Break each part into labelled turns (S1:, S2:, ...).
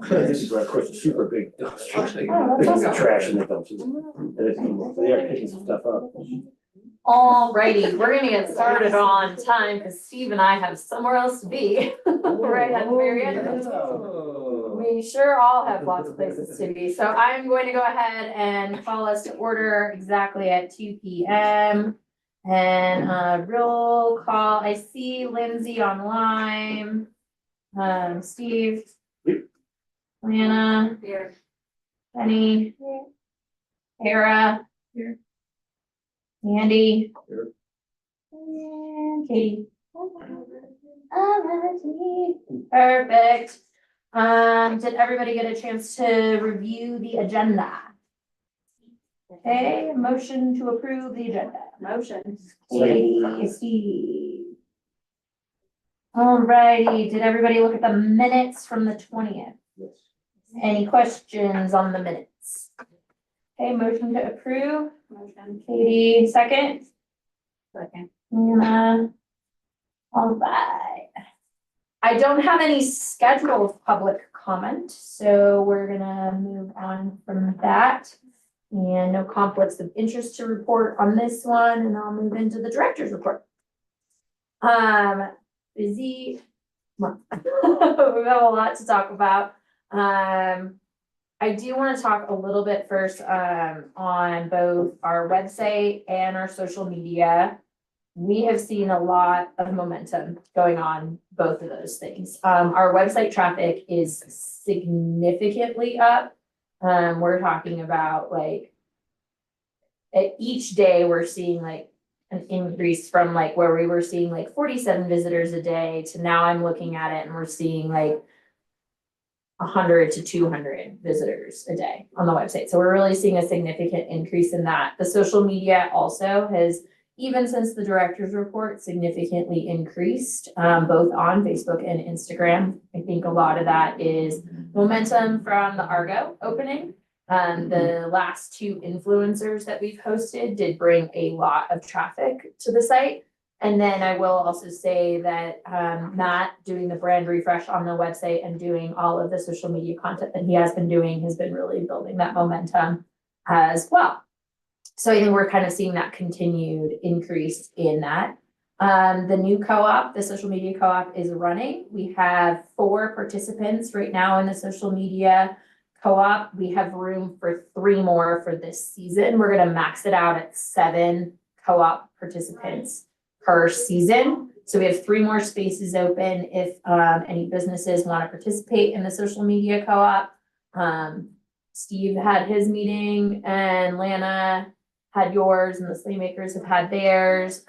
S1: This is where, of course, a super big dumpster.
S2: Oh, that's awesome.
S1: Trash in the dumpsters. And it's, they are picking some stuff up.
S2: Alrighty, we're gonna get started on time because Steve and I have somewhere else to be right at the very end of it. We sure all have lots of places to be, so I'm going to go ahead and call us to order exactly at 2 p.m. And roll call, I see Lindsay online. Steve. Lana. Here. Penny. Kara. Here. Andy.
S1: Here.
S2: And Katie. Perfect. Did everybody get a chance to review the agenda? Okay, motion to approve the agenda. Motion. Katie, Steve. Alrighty, did everybody look at the minutes from the 20th?
S1: Yes.
S2: Any questions on the minutes? Okay, motion to approve. Motion. Katie, second. Second. Anna. All right. I don't have any scheduled public comment, so we're gonna move on from that. And no conflicts of interest to report on this one, and I'll move into the director's report. Busy month. We have a lot to talk about. I do want to talk a little bit first on both our website and our social media. We have seen a lot of momentum going on both of those things. Our website traffic is significantly up. We're talking about like each day we're seeing like an increase from like where we were seeing like 47 visitors a day to now I'm looking at it and we're seeing like 100 to 200 visitors a day on the website. So we're really seeing a significant increase in that. The social media also has, even since the director's report, significantly increased, both on Facebook and Instagram. I think a lot of that is momentum from the Argo opening. The last two influencers that we've hosted did bring a lot of traffic to the site. And then I will also say that Matt doing the brand refresh on the website and doing all of the social media content that he has been doing has been really building that momentum as well. So I think we're kind of seeing that continued increase in that. The new co-op, the social media co-op is running. We have 4 participants right now in the social media co-op. We have room for 3 more for this season. We're going to max it out at 7 co-op participants per season. So we have 3 more spaces open if any businesses want to participate in the social media co-op. Steve had his meeting and Lana had yours and the Slaymakers have had theirs.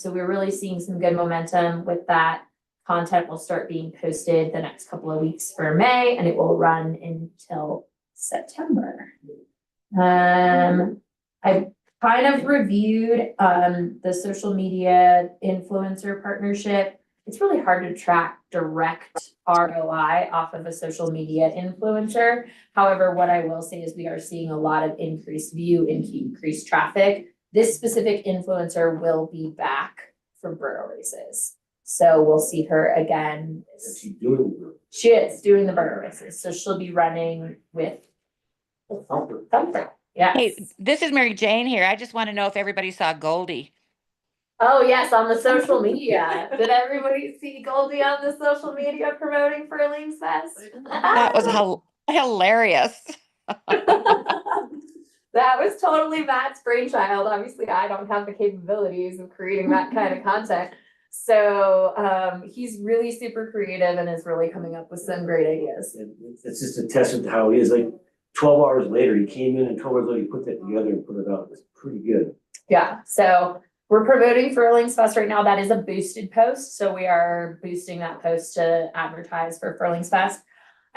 S2: So we're really seeing some good momentum with that. Content will start being posted the next couple of weeks for May and it will run until September. I kind of reviewed the social media influencer partnership. It's really hard to track direct ROI off of a social media influencer. However, what I will say is we are seeing a lot of increased view and increased traffic. This specific influencer will be back for Burro races. So we'll see her again. She is doing the Burro races. So she'll be running with Thumper. Yes.
S3: Hey, this is Mary Jane here. I just want to know if everybody saw Goldie.
S2: Oh, yes, on the social media. Did everybody see Goldie on the social media promoting Furlings Fest?
S3: That was hilarious.
S2: That was totally Matt's brainchild. Obviously, I don't have the capabilities of creating that kind of content. So he's really super creative and is really coming up with some great ideas.
S1: It's just a testament to how he is. Like 12 hours later, he came in and 12 hours later, he put that together and put it out. It's pretty good.
S2: Yeah, so we're promoting Furlings Fest right now. That is a boosted post. So we are boosting that post to advertise for Furlings Fest.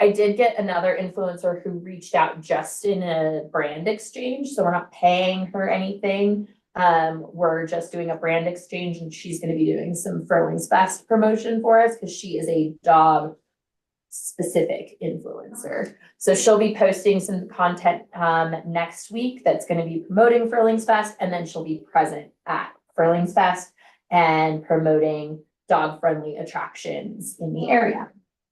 S2: I did get another influencer who reached out just in a brand exchange. So we're not paying her anything. We're just doing a brand exchange and she's going to be doing some Furlings Fest promotion for us because she is a dog specific influencer. So she'll be posting some content next week that's going to be promoting Furlings Fest, and then she'll be present at Furlings Fest and promoting dog friendly attractions in the area.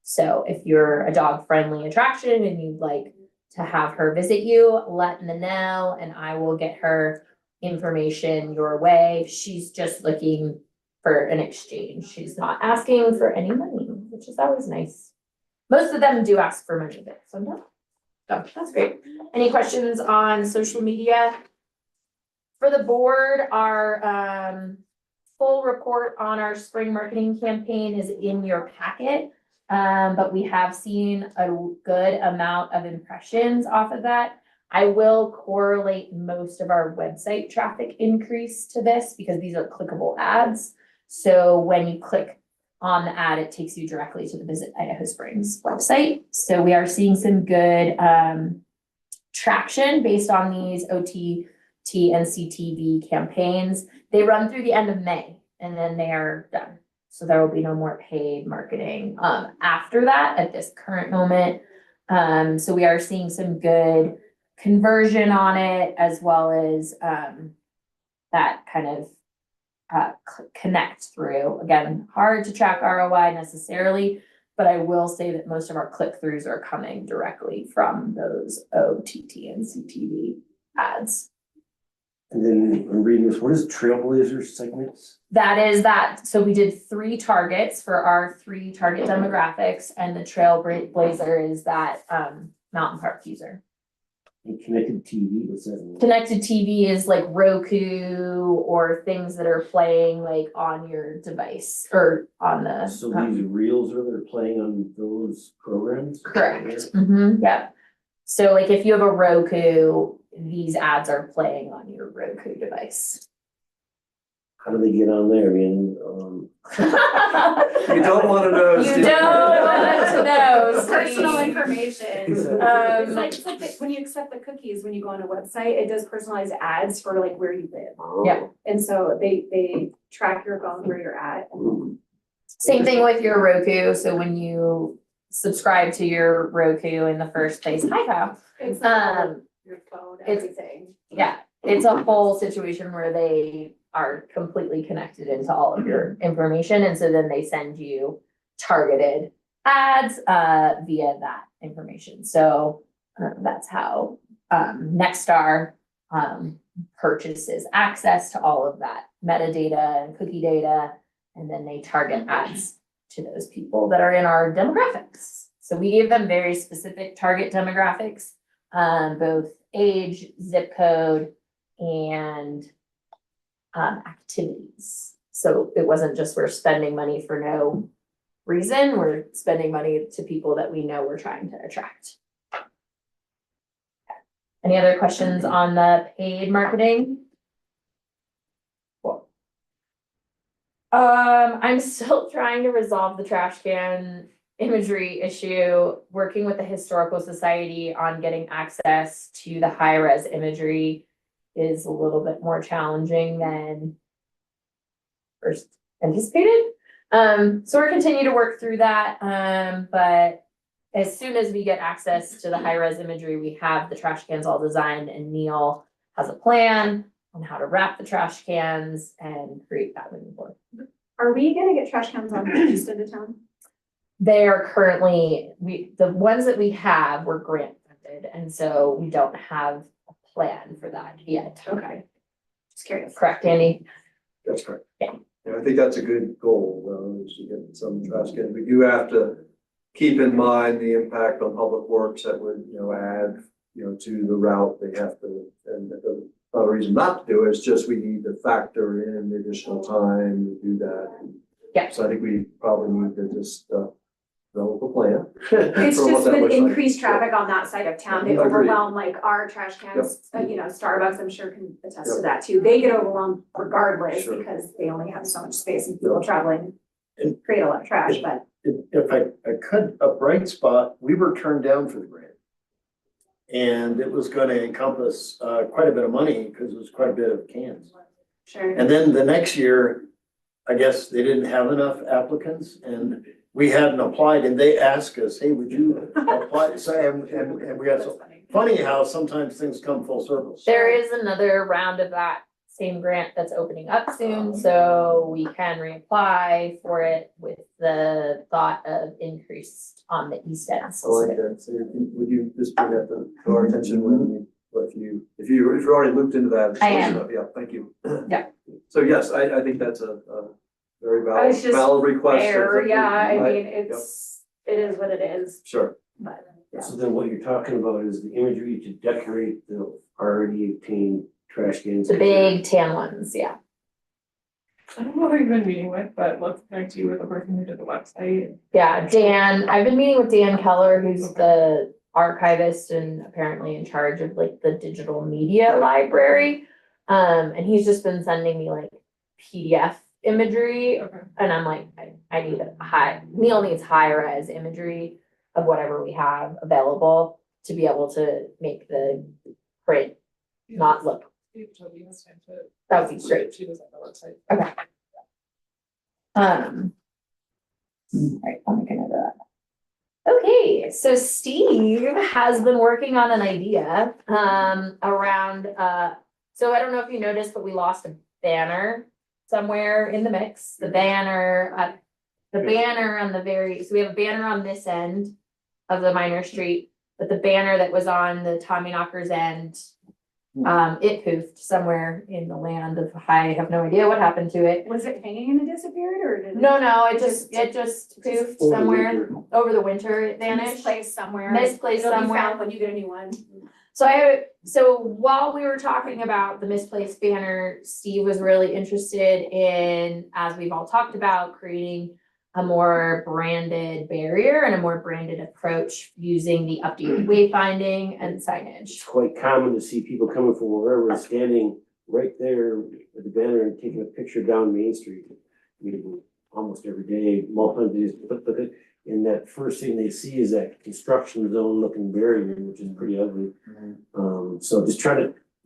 S2: So if you're a dog friendly attraction and you'd like to have her visit you, let me know and I will get her information your way. She's just looking for an exchange. She's not asking for any money, which is always nice. Most of them do ask for money, but some don't. So that's great. Any questions on social media? For the board, our full report on our spring marketing campaign is in your packet. But we have seen a good amount of impressions off of that. I will correlate most of our website traffic increase to this because these are clickable ads. So when you click on the ad, it takes you directly to the Visit Idaho Springs website. So we are seeing some good traction based on these OTT and CTV campaigns. They run through the end of May and then they are done. So there will be no more paid marketing after that at this current moment. So we are seeing some good conversion on it as well as that kind of connect through. Again, hard to track ROI necessarily, but I will say that most of our click-throughs are coming directly from those OTT and CTV ads.
S1: And then I'm reading this, what is Trailblazer segments?
S2: That is that. So we did 3 targets for our 3 target demographics, and the Trailblazer is that Mountain Park user.
S1: And connected TV, what's that mean?
S2: Connected TV is like Roku or things that are playing like on your device or on the.
S1: So these reels are they're playing on those programs?
S2: Correct. Yeah. So like if you have a Roku, these ads are playing on your Roku device.
S1: How do they get on there? I mean,
S4: You don't wanna know.
S2: You don't want to know.
S5: It's personal
S2: Steve.
S5: information.
S1: Exactly.
S5: It's like when you accept the cookies, when you go on a website, it does personalized ads for like where you live.
S2: Yeah.
S5: And so they track your phone where you're at.
S2: Same thing with your Roku. So when you subscribe to your Roku in the first place, hi Kyle.
S5: It's your phone,
S2: it's-
S5: everything.
S2: Yeah, it's a whole situation where they are completely connected into all of your information. And so then they send you targeted ads via that information. So that's how Nexstar purchases access to all of that metadata and cookie data. And then they target ads to those people that are in our demographics. So we gave them very specific target demographics, both age, zip code, and activities. So it wasn't just we're spending money for no reason, we're spending money to people that we know we're trying to attract. Any other questions on the paid marketing? Cool. I'm still trying to resolve the trash can imagery issue, working with the Historical Society on getting access to the high-res imagery is a little bit more challenging than first anticipated. So we're continuing to work through that. But as soon as we get access to the high-res imagery, we have the trash cans all designed, and Neil has a plan on how to wrap the trash cans and create that moving forward.
S5: Are we gonna get trash cans on the east end of town?
S2: They are currently, the ones that we have were grant funded, and so we don't have a plan for that yet.
S5: Okay. Just curious.
S2: Correct, Andy?
S4: That's correct.
S2: Yeah.
S4: I think that's a good goal, is to get some trash cans. We do have to keep in mind the impact on public works that would, add, to the route. They have to, and the other reason not to do it is just we need to factor in the additional time to do that.
S2: Yeah.
S4: So I think we probably need to just, develop a plan.
S5: It's
S4: for what
S5: just
S4: that
S5: with
S4: looks like.
S5: increased traffic on that side of town, they
S4: Agreed.
S5: overwhelm like our trash cans, Starbucks, I'm sure can attest to that too. They get overwhelmed regardless
S4: Sure.
S5: because they only have so much space and people traveling create a lot of trash, but.
S6: If I could, a bright spot, we were turned down for the grant. And it was gonna encompass quite a bit of money because it was quite a bit of cans.
S5: Sure.
S6: And then the next year, I guess they didn't have enough applicants and we hadn't applied and they asked us, hey, would you apply? So, and we had, so funny how sometimes things come full circle.
S2: There is another round of that same grant that's opening up soon, so we can reapply for it with the thought of increase on the east end.
S4: I like that. So would you just bring that to our attention when, if you're already looped into that? just
S2: I
S4: let us
S2: am.
S4: know. Yeah, thank you.
S2: Yeah.
S4: So yes, I think that's a very
S5: I was just
S4: valid request.
S5: Fair, yeah, I
S4: Right?
S5: mean, it is what it is,
S4: Sure.
S5: but. Yeah.
S1: So then what you're talking about is the imagery to decorate the already obtained trash cans.
S2: The big tan ones, yeah.
S7: I don't know who you've been meeting with, but let's connect you with the person who did the website.
S2: Yeah, Dan, I've been meeting with Dan Keller, who's the archivist and apparently in charge of like the digital media library. And he's just been sending me like PDF imagery,
S7: Okay.
S2: and I'm like, I need Neil needs high-res imagery of whatever we have available to be able to make the print not look,
S7: Steve told me this time to.
S2: that would be great.
S7: She was on the website.
S2: Okay. Alright, I'll make a note of that. Okay, so Steve has been working on an idea, around, so I don't know if you noticed, but we lost a banner somewhere in the mix, the banner, the banner on the so we have a banner on this end of the Minor Street, but the banner that was on the Tommyknockers end, it poofed somewhere in the land of, I have no idea what happened to it.
S5: Was it hanging and it disappeared or did it?
S2: No, it just poofed somewhere over the winter, it vanished.
S5: Misplaced somewhere.
S2: Misplaced
S5: It'll be
S2: somewhere.
S5: found when you get a new one.
S2: So while we were talking about the misplaced banner, Steve was really interested in, as we've all talked about, creating a more branded barrier and a more branded approach using the updated wayfinding and
S1: It's
S2: signage.
S1: quite common to see people coming from wherever, standing right there at the banner and taking a picture down Main Street. I mean, almost every day, multiple days, but and that first thing they see is that construction zone looking barrier, which is pretty ugly. So just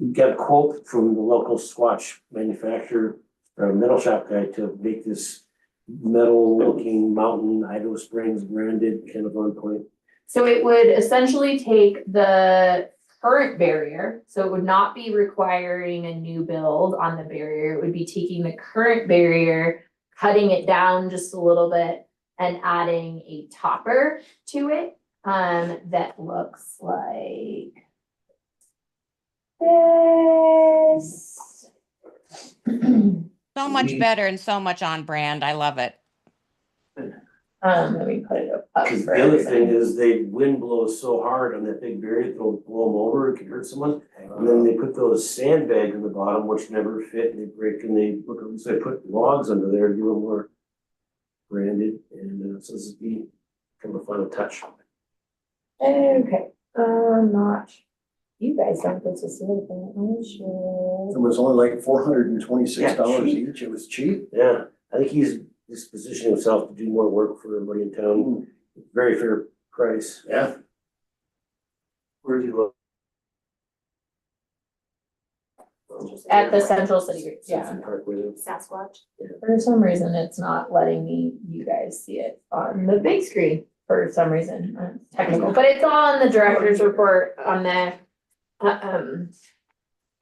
S1: we got a quote from the local Squatch manufacturer, or metal shop guy, to make this metal looking mountain, Idaho Springs branded, kind of on point.
S2: So it would essentially take the current barrier, so it would not be requiring a new build on the barrier. It would be taking the current barrier, cutting it down just a little bit and adding a topper to it, that looks like this.
S3: So much better and so much on brand. I love it.
S2: Let me put it up
S1: Cause
S2: for
S1: the other thing
S2: everybody.
S1: is the wind blows so hard on that big barrier, it'll blow them over, it could hurt someone. And then they put those sandbags in the bottom, which never fit, and they break, and so they put logs under there to do them more branded, and so this would be kind of a final touch.
S2: Okay, not, you guys don't get to see anything, I'm sure.
S6: It was only like $426
S1: cheap.
S6: each. It was cheap.
S1: Yeah, I think he's positioning himself to do more work for everybody in town, very fair price.
S6: Yeah.
S4: Where do you look?
S2: At the Central City, yeah.
S1: Central Parkway.
S5: Sasquatch.
S2: For some reason, it's not letting you guys see it on the big screen for some reason, technical, but it's on the director's report on the,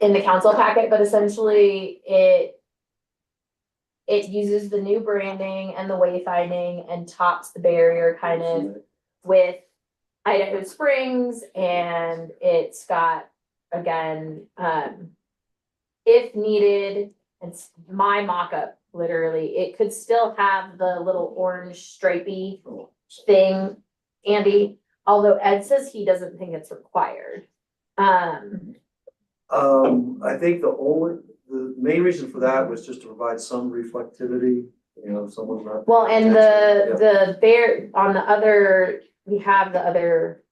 S2: in the council packet, but essentially it uses the new branding and the wayfinding and tops the barrier kind of with Idaho Springs, and it's got, again, if needed, it's my mock-up, literally, it could still have the little orange stripy thing, Andy, although Ed says he doesn't think it's required.
S4: I think the main reason for that was just to provide some reflectivity, someone's not.
S2: Well, and
S4: Yeah.
S2: the bear, on the other, we have the other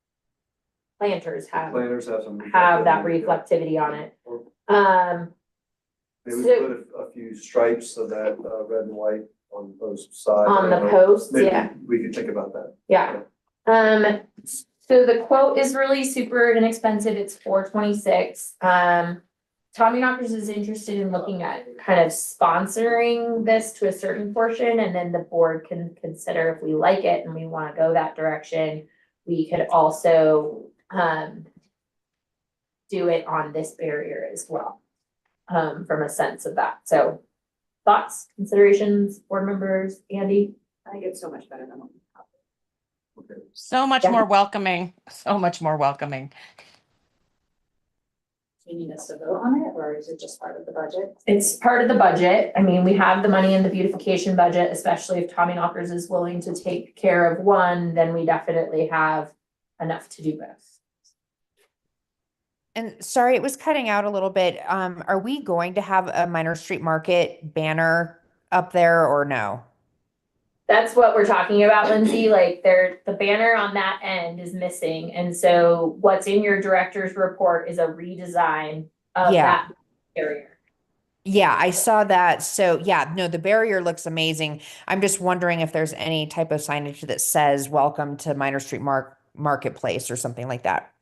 S2: planters have
S4: Planners have some.
S2: that reflectivity on it.
S4: Maybe we
S2: so-
S4: put a few stripes of that red and white on both sides.
S2: On
S4: I
S2: the
S4: don't know.
S2: posts,
S4: Maybe
S2: yeah.
S4: we could think about that.
S2: Yeah. So the quote is really super inexpensive. It's $426. Tommyknockers is interested in looking at kind of sponsoring this to a certain portion, and then the board can consider if we like it and we want to go that direction. We could also do it on this barrier as well. from a sense of that. So thoughts, considerations, board members, Andy?
S5: I think it's so much better than what we have.
S4: Okay.
S3: So much
S2: Yeah.
S3: more welcoming, so much more welcoming.
S5: Do you need us to vote on it, or is it just part of the budget?
S2: It's part of the budget. I mean, we have the money in the beautification budget, especially if Tommy Knockers is willing to take care of one, then we definitely have enough to do both.
S8: And sorry, it was cutting out a little bit. Are we going to have a Minor Street Market banner up there or no?
S2: That's what we're talking about, Lindsay, like the banner on that end is missing, and so what's in your director's report is a redesign of
S8: Yeah.
S2: that barrier.
S8: Yeah, I saw that. So yeah, no, the barrier looks amazing. I'm just wondering if there's any type of signage that says welcome to Minor Street Marketplace or something like that.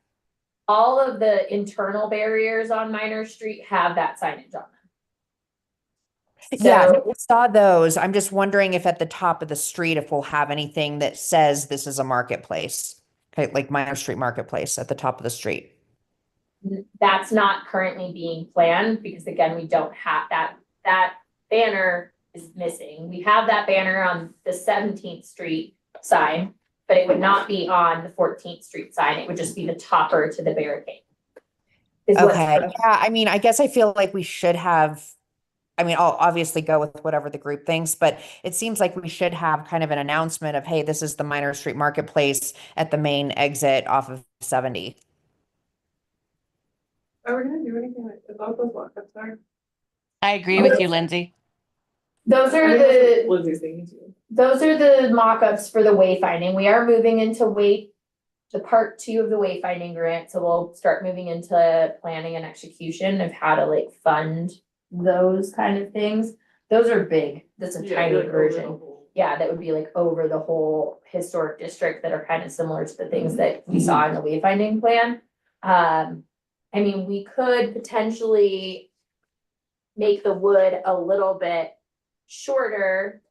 S2: All of the internal barriers on Minor Street have that signage on them.
S8: Yeah,
S2: So-
S8: I saw those. I'm just wondering if at the top of the street, if we'll have anything that says this is a marketplace. Okay, like Minor Street Marketplace at the top of the street.
S2: That's not currently being planned, because again, we don't have that banner is missing. We have that banner on the 17th Street sign, but it would not be on the 14th Street sign. It would just be the topper to the barricade. Is what's-
S8: Okay, yeah, I mean, I guess I feel like we should have, I mean, I'll obviously go with whatever the group thinks, but it seems like we should have kind of an announcement of, hey, this is the Minor Street Marketplace at the main exit off of 70.
S7: Are we gonna do anything about those walk-ups there?
S3: I agree with you, Lindsay.
S2: Those
S7: I
S2: are
S7: think that's
S2: the.
S7: what Lindsay's thinking too.
S2: Those are the mock-ups for the wayfinding. We are moving into to part 2 of the wayfinding grant, so we'll start moving into planning and execution of how to like fund those kind of things. Those are big. That's a
S7: Yeah,
S2: tiny
S7: like over the
S2: version.
S7: whole-
S2: Yeah, that would be like over the whole historic district that are kind of similar to the things that we saw in the wayfinding plan. I mean, we could potentially make the wood a little bit shorter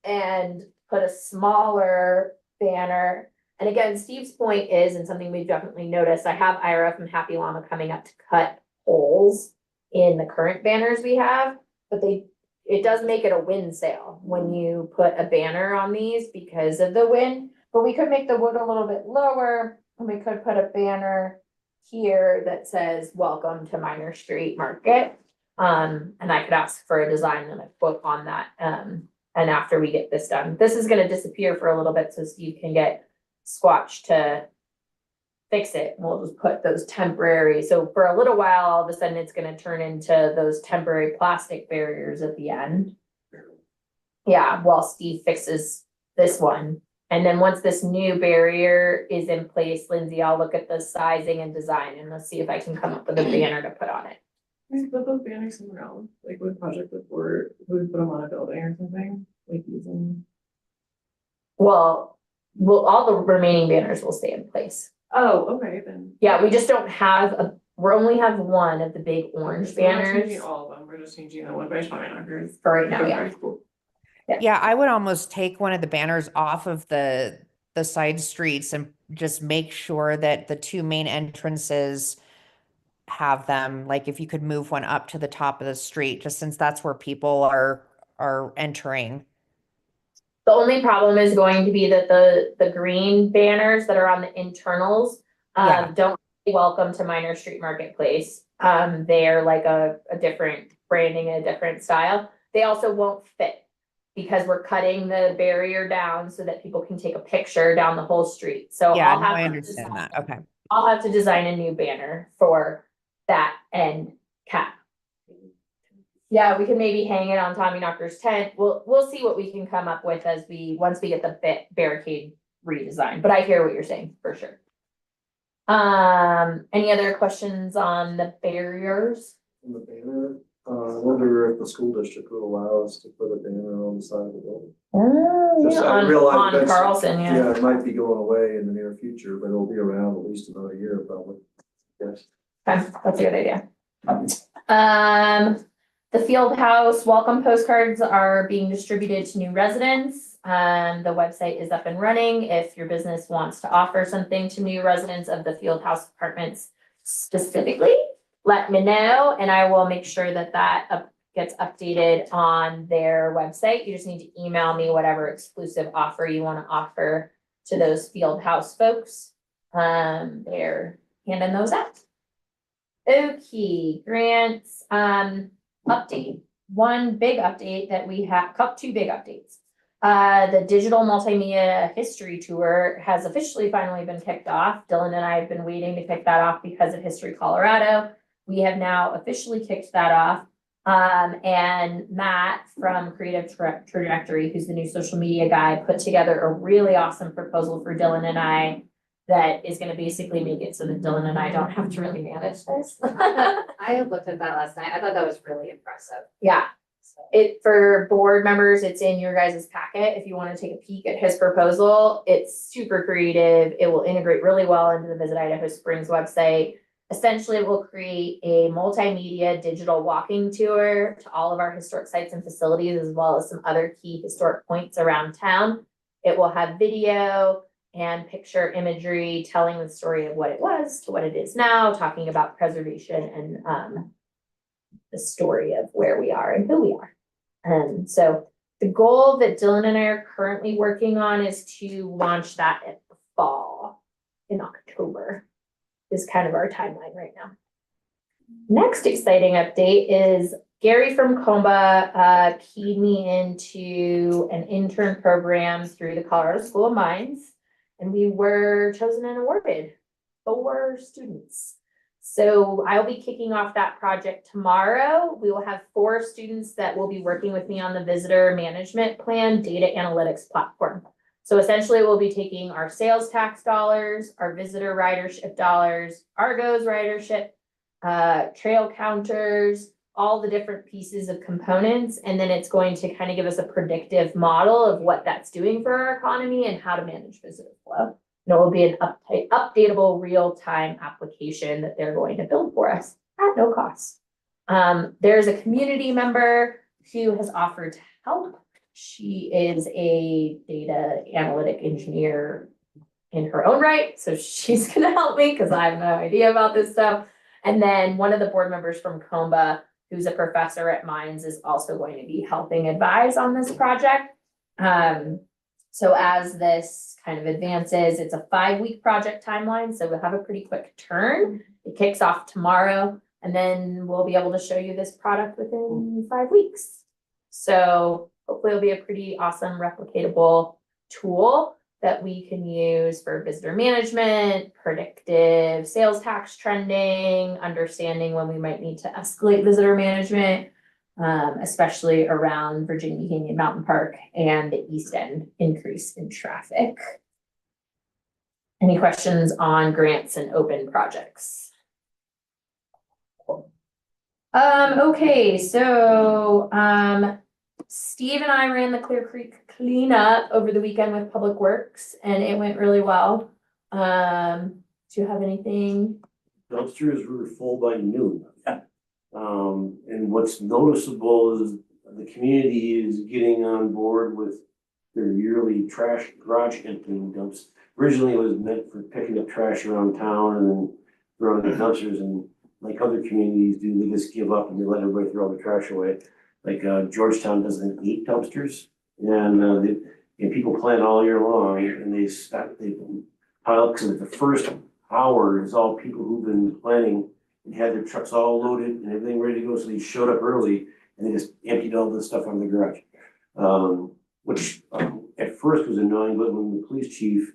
S2: and put a smaller banner. And again, Steve's point is, and something we've definitely noticed, I have Ira from Happy Llama coming up to cut holes in the current banners we have, but it does make it a wind sail when you put a banner on these because of the wind. But we could make the wood a little bit lower, and we could put a banner here that says, welcome to Minor Street Market. And I could ask for a design and a quote on that. And after we get this done, this is gonna disappear for a little bit so Steve can get Squatch to fix it. We'll just put those temporary, so for a little while, all of a sudden it's gonna turn into those temporary plastic barriers at the end. Yeah, while Steve fixes this one. And then once this new barrier is in place, Lindsay, I'll look at the sizing and design and let's see if I can come up with a banner to put on it.
S7: We put those banners somewhere else, like with Project Before, we would put them on a building or something, like using.
S2: Well, all the remaining banners will stay in place.
S7: Oh, okay, then.
S2: Yeah, we just don't have we only have one of the big orange
S7: So we're not
S2: banners
S7: changing all of them, we're just changing the one by Tommy Knockers.
S2: for right now, yeah.
S7: Okay, cool.
S8: Yeah, I would almost take one of the banners off of the side streets and just make sure that the 2 main entrances have them. Like if you could move one up to the top of the street, just since that's where people are entering.
S2: The only problem is going to be that the green banners that are on the internals,
S8: Yeah.
S2: don't say welcome to Minor Street Marketplace. They're like a different branding, a different style. They also won't fit because we're cutting the barrier down so that people can take a picture down the whole street. So
S8: Yeah,
S2: I'll
S8: no,
S2: have
S8: I
S2: to
S8: understand
S2: design-
S8: that. Okay.
S2: I'll have to design a new banner for that end cap. Yeah, we can maybe hang it on Tommy Knocker's tent. We'll see what we can come up with once we get the barricade redesigned, but I hear what you're saying for sure. Any other questions on the barriers?
S4: On the banner, I wonder if the school district would allow us to put a banner on the side of the building. Just, I
S2: On
S4: realize that's-
S2: Carlson, yeah.
S4: Yeah, it might be going away in the near future, but it'll be around at least another year probably. Yes.
S2: Okay, that's a good idea. The field house welcome postcards are being distributed to new residents. The website is up and running. If your business wants to offer something to new residents of the field house apartments specifically, let me know, and I will make sure that gets updated on their website. You just need to email me whatever exclusive offer you want to offer to those Field House folks. They're handing those out. Okay, grants, update. One big update that we have, two big updates. The digital multimedia history tour has officially finally been kicked off. Dylan and I have been waiting to kick that off because of History Colorado. We have now officially kicked that off. And Matt from Creative Trajectory, who's the new social media guy, put together a really awesome proposal for Dylan and I that is gonna basically make it so that Dylan and I don't have to really manage this.
S5: I had looked at that last night. I thought that was really impressive.
S2: Yeah, it, for board members, it's in your guys' packet. If you want to take a peek at his proposal, it's super creative. It will integrate really well into the Visit Idaho Springs website. Essentially, it will create a multimedia digital walking tour to all of our historic sites and facilities, as well as some other key historic points around town. It will have video and picture imagery telling the story of what it was to what it is now, talking about preservation and the story of where we are and who we are. And so the goal that Dylan and I are currently working on is to launch that in the fall, in October, is kind of our timeline right now. Next exciting update is Gary from Comba keyed me into an intern program through the Colorado School of Mines, and we were chosen and awarded 4 students. So I'll be kicking off that project tomorrow. We will have 4 students that will be working with me on the visitor management plan data analytics platform. So essentially we'll be taking our sales tax dollars, our visitor ridership dollars, Argo's ridership, trail counters, all the different pieces of components. And then it's going to kind of give us a predictive model of what that's doing for our economy and how to manage visitor flow. And it will be an updatable real-time application that they're going to build for us at no cost. There's a community member who has offered to help. She is a data analytic engineer in her own right, so she's gonna help me because I have no idea about this stuff. And then one of the board members from Comba, who's a professor at Mines, is also going to be helping advise on this project. So as this kind of advances, it's a 5-week project timeline, so we'll have a pretty quick turn. It kicks off tomorrow, and then we'll be able to show you this product within 5 weeks. So hopefully it'll be a pretty awesome replicatable tool that we can use for visitor management, predictive sales tax trending, understanding when we might need to escalate visitor management, especially around Virginia Canyon Mountain Park and the East End increase in traffic. Any questions on grants and open projects? Okay, so Steve and I ran the Clear Creek cleanup over the weekend with Public Works, and it went really well. Do you have anything?
S1: Dumpsters were full by noon. And what's noticeable is the community is getting on board with their yearly trash garage emptying dumps. Originally, it was meant for picking up trash around town and then throwing in dumpsters, and like other communities do, they just give up and they let everybody throw all the trash away. Like Georgetown does 8 dumpsters, and people plan all year long, and they pile up, because the first hour is all people who've been planning and had their trucks all loaded and everything ready to go, so they showed up early and they just emptied all the stuff out of the garage. Which at first was annoying, but when the police chief,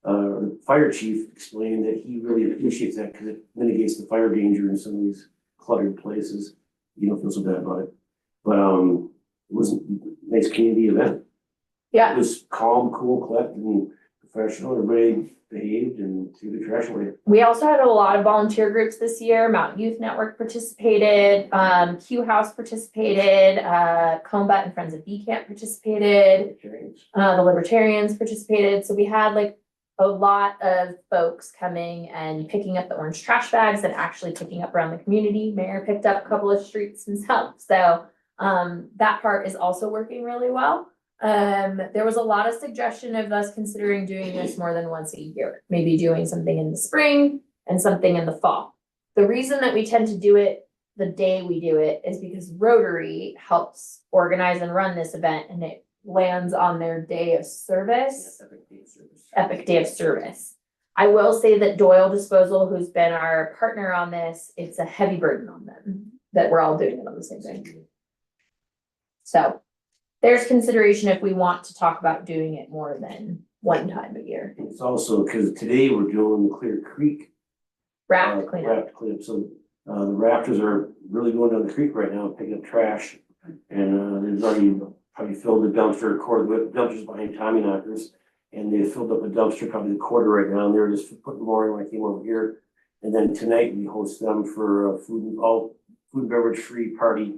S1: the fire chief explained that he really appreciates that because it mitigates the fire danger in some of these cluttered places. You don't feel so bad about it. But it was a nice community event.
S2: Yeah.
S1: It was calm, cool, collected, and professional. Everybody behaved and threw the trash away.
S2: We also had a lot of volunteer groups this year. Mountain Youth Network participated, Q House participated, Combat and Friends of Bee Camp participated, the Libertarians participated. So we had like a lot of folks coming and picking up the orange trash bags and actually picking up around the community. Mayor picked up a couple of streets himself. So that part is also working really well. There was a lot of suggestion of us considering doing this more than once a year, maybe doing something in the spring and something in the fall. The reason that we tend to do it the day we do it is because Rotary helps organize and run this event, and it lands on their day of service. Epic Day of Service. I will say that Doyle Disposal, who's been our partner on this, it's a heavy burden on them, that we're all doing it on the same day. So there's consideration if we want to talk about doing it more than one time a year.
S1: It's also, because today we're doing Clear Creek.
S2: Raft cleanup.
S1: Raft cleanup, so, the rafters are really going down the creek right now, picking up trash. And, there's already probably filled the dumpster, the dumpsters behind Tommy Knockers. And they filled up a dumpster, probably the quarter right now, and they're just putting more in when I came over here. And then tonight we host them for food and beverage free party.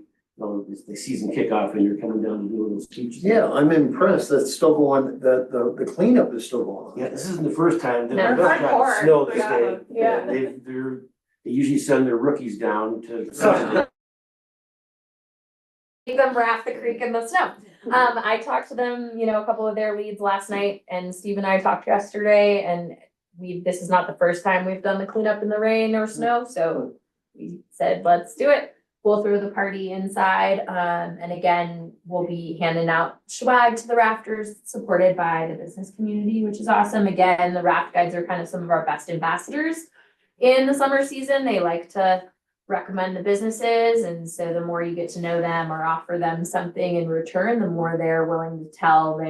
S1: It's the season kickoff, and you're coming down to do those speeches.
S6: Yeah, I'm impressed. That's still going, the cleanup is still going on.
S1: Yeah, this isn't the first time that
S2: They're
S1: we've got
S2: hardcore.
S1: snow this day.
S2: Yeah.
S1: They usually send their rookies down to.
S2: Make them raft the creek in the snow. I talked to them, a couple of their leads last night, and Steve and I talked yesterday, and this is not the first time we've done the cleanup in the rain or snow, so we said, let's do it. We'll throw the party inside, and again, we'll be handing out swag to the rafters, supported by the business community, which is awesome. Again, the raft guides are kind of some of our best ambassadors in the summer season. They like to recommend the businesses, and so the more you get to know them or offer them something in return, the more they're willing to tell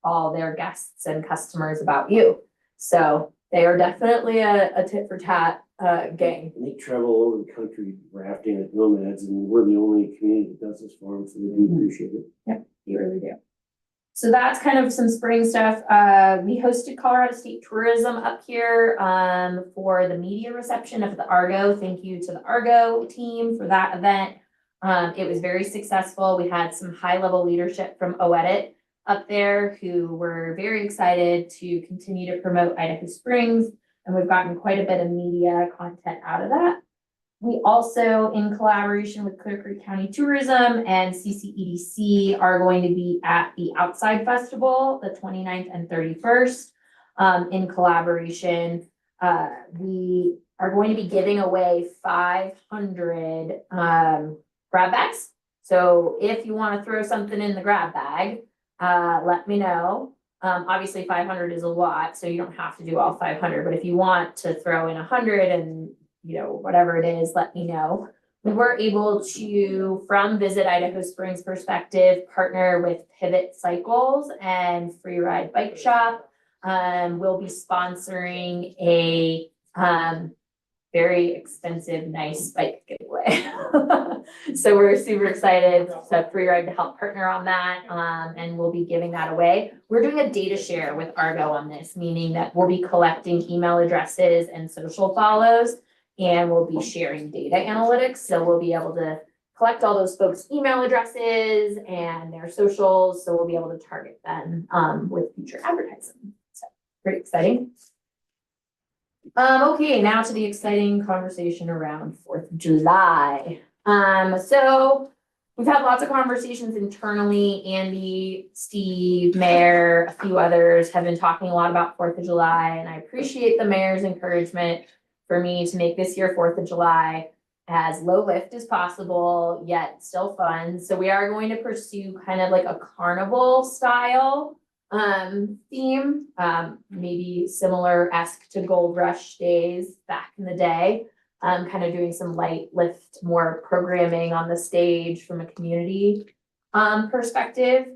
S2: all their guests and customers about you. So they are definitely a tit for tat gang.
S1: And they travel all over the country rafting at Nomads, and we're the only community that does this for them, so they do appreciate it.
S2: You really do. So that's kind of some spring stuff. We hosted Colorado State Tourism up here for the media reception of the Argo. Thank you to the Argo team for that event. It was very successful. We had some high-level leadership from OEdit up there who were very excited to continue to promote Idaho Springs, and we've gotten quite a bit of media content out of that. We also, in collaboration with Clear Creek County Tourism and CCEDC, are going to be at the Outside Festival, the 29th and 31st. In collaboration, we are going to be giving away 500 grab bags. So if you want to throw something in the grab bag, let me know. Obviously 500 is a lot, so you don't have to do all 500, but if you want to throw in 100 and whatever it is, let me know. We were able to, from Visit Idaho Springs perspective, partner with Pivot Cycles and Free Ride Bike Shop. We'll be sponsoring a very expensive, nice bike giveaway. So we're super excited to Free Ride to help partner on that, and we'll be giving that away. We're doing a data share with Argo on this, meaning that we'll be collecting email addresses and social follows, and we'll be sharing data analytics. So we'll be able to collect all those folks' email addresses and their socials. So we'll be able to target them with future advertising. So pretty exciting. Okay, now to the exciting conversation around 4th of July. So we've had lots of conversations internally. Andy, Steve, Mayor, a few others have been talking a lot about 4th of July, and I appreciate the mayor's encouragement for me to make this year 4th of July as low lift as possible, yet still fun. So we are going to pursue kind of like a carnival style theme, maybe similar-esque to Gold Rush days back in the day. Kind of doing some light lift, more programming on the stage from a community perspective.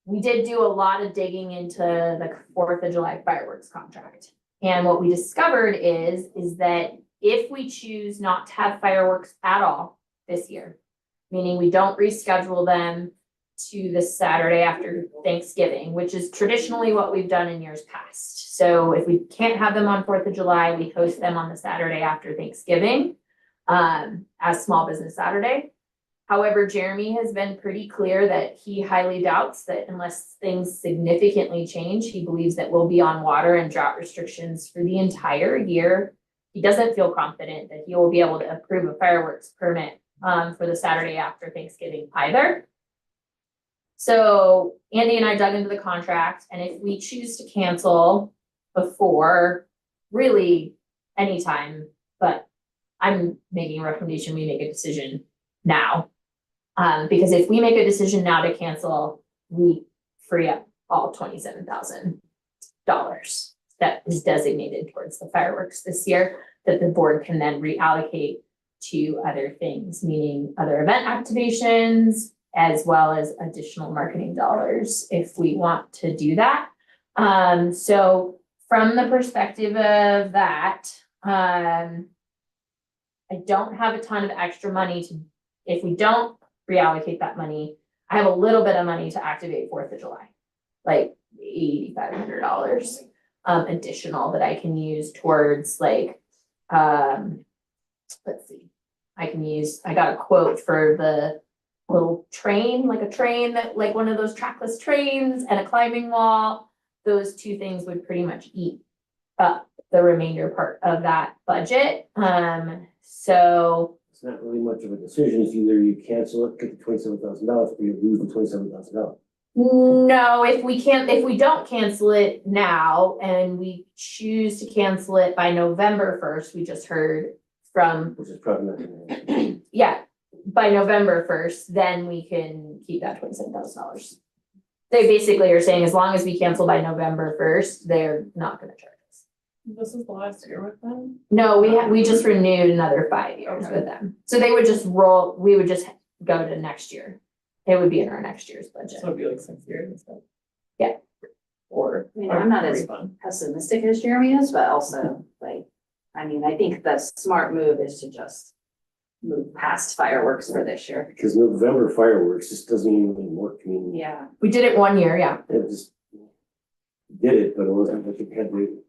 S2: We did do a lot of digging into the 4th of July fireworks contract. And what we discovered is that if we choose not to have fireworks at all this year, meaning we don't reschedule them to the Saturday after Thanksgiving, which is traditionally what we've done in years past. So if we can't have them on 4th of July, we host them on the Saturday after Thanksgiving as Small Business Saturday. However, Jeremy has been pretty clear that he highly doubts that unless things significantly change, he believes that we'll be on water and drought restrictions for the entire year. He doesn't feel confident that he will be able to approve a fireworks permit for the Saturday after Thanksgiving either. So Andy and I dug into the contract, and if we choose to cancel before really anytime but I'm making a recommendation, we make a decision now. Because if we make a decision now to cancel, we free up all $27,000 that is designated towards the fireworks this year, that the board can then reallocate to other things, meaning other event activations, as well as additional marketing dollars if we want to do that. So from the perspective of that, I don't have a ton of extra money to, if we don't reallocate that money, I have a little bit of money to activate 4th of July, like $8,500 additional that I can use towards like, let's see, I got a quote for the little train, like a train that, like one of those trackless trains and a climbing wall. Those two things would pretty much eat up the remainder part of that budget. So
S1: It's not really much of a decision, it's either you cancel it, get the $27,000, or you lose the $27,000.
S2: no, if we don't cancel it now and we choose to cancel it by November 1st, we just heard from,
S1: Which is probably not gonna happen.
S2: yeah, by November 1st, then we can keep that $27,000. They basically are saying as long as we cancel by November 1st, they're not gonna charge us.
S7: This is the last year with them?
S2: No, we just renewed another 5 years
S7: Okay.
S2: with them. So they would just roll, we would just go to next year. It would be in our next year's budget.
S7: So it'd be like 6 years instead.
S2: Yeah.
S7: Or.
S9: I mean, I'm not
S7: a
S9: as
S7: refund.
S9: pessimistic as Jeremy is, but also like, I mean, I think the smart move is to just move past fireworks for this year.
S1: Because November fireworks just doesn't even really work, I mean.
S9: Yeah.
S2: We did it 1 year, yeah.
S1: It just did it, but it wasn't like it had the,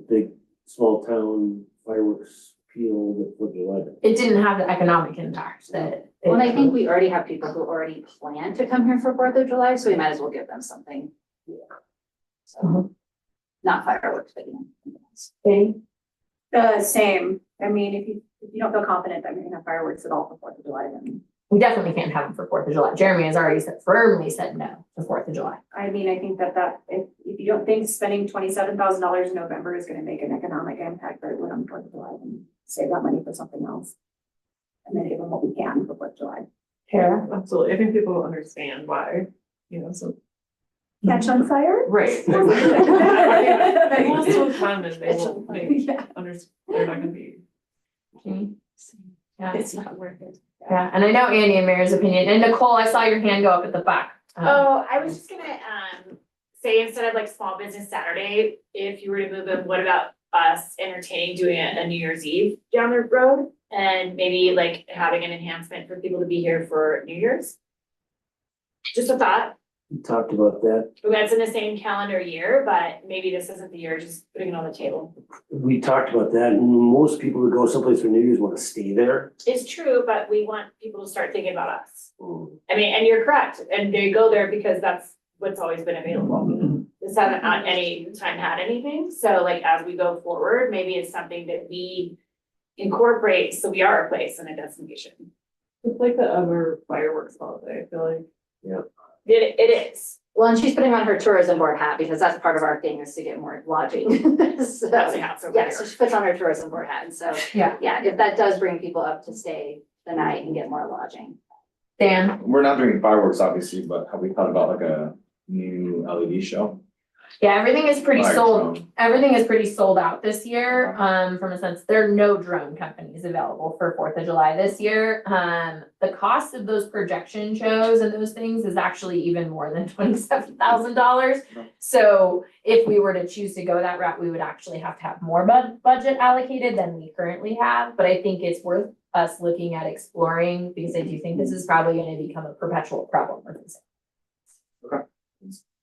S1: big, small town fireworks peel that would be like.
S2: It didn't have the economic impact that.
S9: Well, and I think we already have people who already plan to come here for 4th of July, so we might as well give them something. So, not fireworks, but you know.
S2: Katie?
S5: Same. I mean, if you don't feel confident that you're gonna have fireworks at all for 4th of July, then,
S2: We definitely can't have them for 4th of July. Jeremy has already firmly said no to 4th of July.
S5: I mean, I think that if you don't think spending $27,000 in November is gonna make an economic impact for everyone on 4th of July, then save that money for something else. And then give them what we can for 4th of July.
S2: Tara?
S7: Absolutely. I think people will understand why, you know, so.
S5: Catch on fire?
S7: Right. They will still come and they
S5: Catch
S7: will
S5: on fire,
S7: make,
S5: yeah.
S7: they're not gonna be.
S2: Yeah,
S5: It's not worth it.
S2: yeah, and I know Andy and Mary's opinion, and Nicole, I saw your hand go up at the back.
S10: Oh, I was just gonna, say instead of like Small Business Saturday, if you were to move it, what about us entertaining doing a New Year's Eve down the road? And maybe like having an enhancement for people to be here for New Year's? Just a thought,
S1: We talked about that.
S10: that's in the same calendar year, but maybe this isn't the year, just putting it on the table.
S1: We talked about that, and most people who go someplace for New Year's wanna stay there.
S10: It's true, but we want people to start thinking about us.
S1: Mm.
S10: I mean, and you're correct, and they go there because that's what's always been available. This hasn't at any time had anything, so like as we go forward, maybe it's something that we incorporate, so we are a place and a destination.
S7: It's like the other fireworks holiday, I feel like.
S10: It is,
S9: Well, and she's putting on her tourism board hat because that's part of our thing is to get more lodging. So,
S10: that's a house over
S9: yeah,
S10: here.
S9: so she puts on her tourism board hat. And so,
S2: Yeah.
S9: yeah, if that does bring people up to stay the night and get more lodging.
S2: Dan?
S11: We're not doing fireworks, obviously, but have we thought about like a new LED show?
S2: Yeah, everything is pretty
S11: Fire
S2: sold.
S11: drone.
S2: Everything is pretty sold out this year, from a sense, there are no drone companies available for 4th of July this year. The cost of those projection shows and those things is actually even more than $27,000. So if we were to choose to go that route, we would actually have to have more budget allocated than we currently have. But I think it's worth us looking at exploring, because I do think this is probably gonna become a perpetual problem with this.
S11: Okay.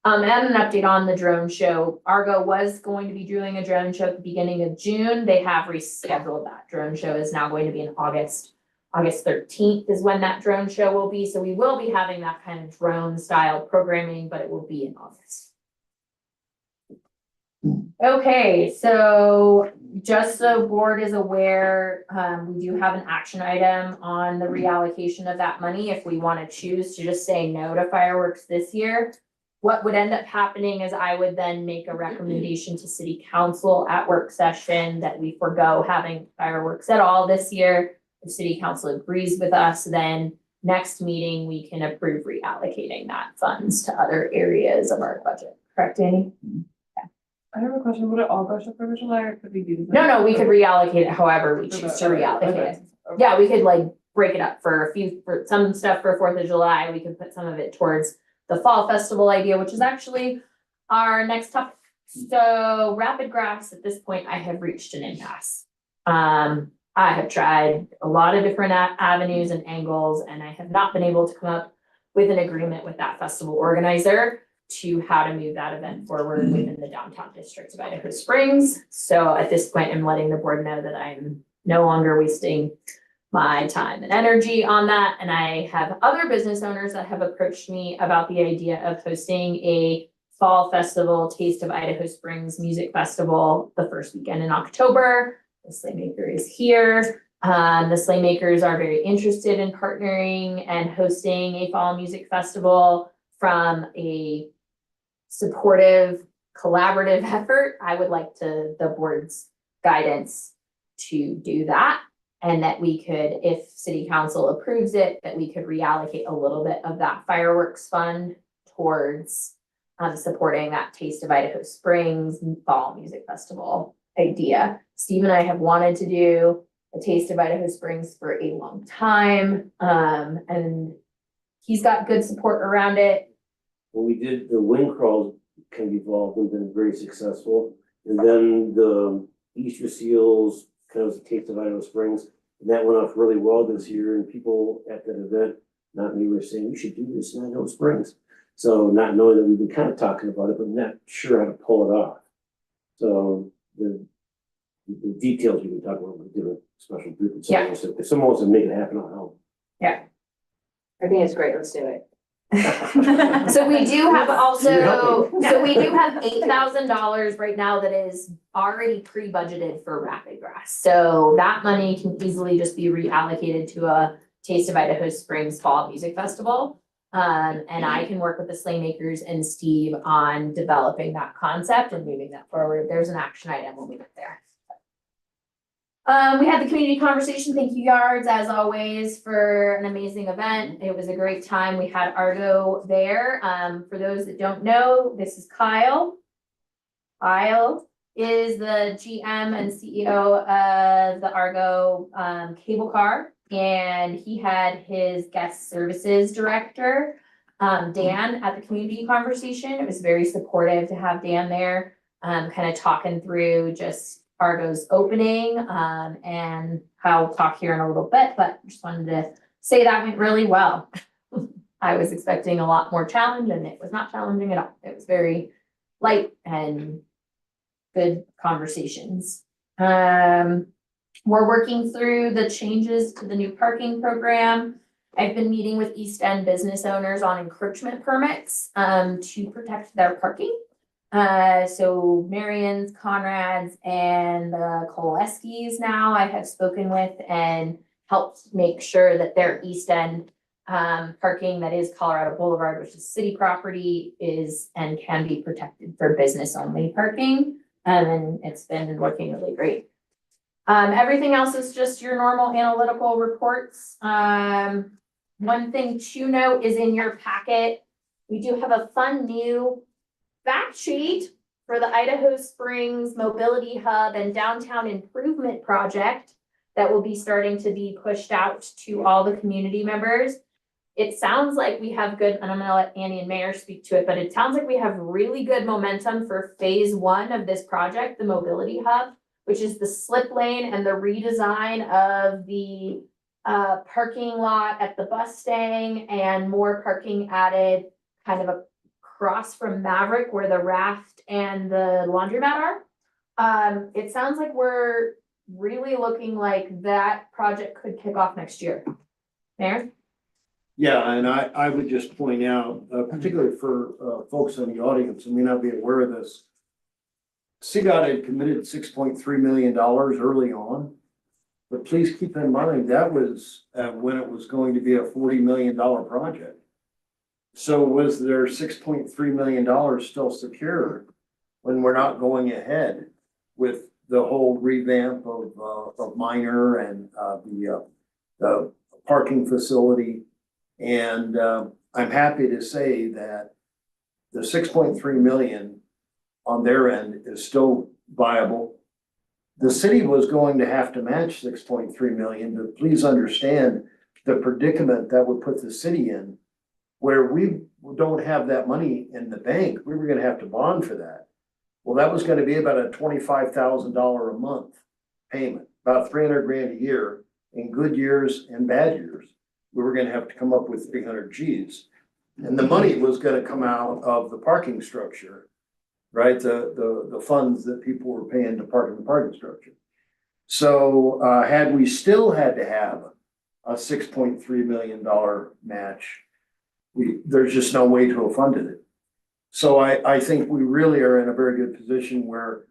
S2: And an update on the drone show. Argo was going to be doing a drone show at the beginning of June. They have rescheduled that. Drone show is now going to be in August. August 13th is when that drone show will be. So we will be having that kind of drone style programming, but it will be in August. Okay, so just so board is aware, we do have an action item on the reallocation of that money if we want to choose to just say no to fireworks this year. what would end up happening is I would then make a recommendation to city council at work session that we forego having fireworks at all this year. If city council agrees with us, then next meeting, we can approve reallocating that funds to other areas of our budget. Correct, Annie?
S7: I have a question, would it all go to 4th of July or could we do?
S2: No, we could reallocate it however we choose to reallocate it. Yeah, we could like break it up for some stuff for 4th of July, we could put some of it towards the fall festival idea, which is actually our next topic. So Rapid Grass, at this point, I have reached an impasse. I have tried a lot of different avenues and angles, and I have not been able to come up with an agreement with that festival organizer to how to move that event forward within the downtown district of Idaho Springs. So at this point, I'm letting the board know that I'm no longer wasting my time and energy on that. And I have other business owners that have approached me about the idea of hosting a fall festival, Taste of Idaho Springs Music Festival, the first weekend in October. The Slaymaker is here. The Slaymakers are very interested in partnering and hosting a fall music festival from a supportive, collaborative effort. I would like the board's guidance to do that. And that we could, if city council approves it, that we could reallocate a little bit of that fireworks fund towards supporting that Taste of Idaho Springs Fall Music Festival idea. Steve and I have wanted to do a Taste of Idaho Springs for a long time. And he's got good support around it.
S1: When we did the wind crawls, kind of evolved and been very successful. And then the Easter Seals, kind of was a Taste of Idaho Springs, and that went off really well this year. And people at that event, not me, were saying, "You should do this in Idaho Springs." So not knowing that we've been kind of talking about it, but not sure how to pull it off. So the details we can talk about with different special group and so on. So if someone wants to make it happen, I'll help.
S2: Yeah.
S9: I think it's great, let's do it.
S2: So we do have also, so we do have $8,000 right now that is already pre-budgeted for Rapid Grass. So that money can easily just be reallocated to a Taste of Idaho Springs Fall Music Festival. And I can work with the Slaymakers and Steve on developing that concept and moving that forward. If there's an action item, we'll move it there. We had the community conversation. Thank you, Yards, as always, for an amazing event. It was a great time. We had Argo there. For those that don't know, this is Kyle. Kyle is the GM and CEO of the Argo cable car, and he had his guest services director, Dan, at the community conversation. It was very supportive to have Dan there, kind of talking through just Argo's opening, and I'll talk here in a little bit, but just wanted to say that went really well. I was expecting a lot more challenge, and it was not challenging at all. It was very light and good conversations. We're working through the changes to the new parking program. I've been meeting with East End business owners on encroachment permits to protect their parking. So Marion's, Conrad's, and the Koleskis now I have spoken with and helped make sure that their East End parking that is Colorado Boulevard, which is city property, is and can be protected for business only parking. And it's been working really great. Everything else is just your normal analytical reports. One thing to note is in your packet, we do have a fun new fact sheet for the Idaho Springs Mobility Hub and Downtown Improvement Project that will be starting to be pushed out to all the community members. It sounds like we have good, and I'm gonna let Annie and Mayor speak to it, but it sounds like we have really good momentum for phase 1 of this project, the Mobility Hub, which is the slip lane and the redesign of the parking lot at the bus stang and more parking added kind of across from Maverick where the raft and the laundromat are. It sounds like we're really looking like that project could kick off next year. Mayor?
S6: Yeah, and I would just point out, particularly for folks in the audience who may not be aware of this, CDOT had committed $6.3 million early on. But please keep in mind, that was when it was going to be a $40 million project. So was there $6.3 million still secure when we're not going ahead with the whole revamp of Minor and, the parking facility? And, I'm happy to say that the 6.3 million on their end is still viable. The city was going to have to match 6.3 million, but please understand the predicament that would put the city in, where we don't have that money in the bank. We were gonna have to bond for that. Well, that was gonna be about a $25,000 a month payment, about 300 grand a year in good years and bad years. We were gonna have to come up with 300 Gs. And the money was gonna come out of the parking structure, right? The funds that people were paying to park in the parking structure. So, had we still had to have a $6.3 million match, there's just no way to have funded it. So I think we really are in a very good position where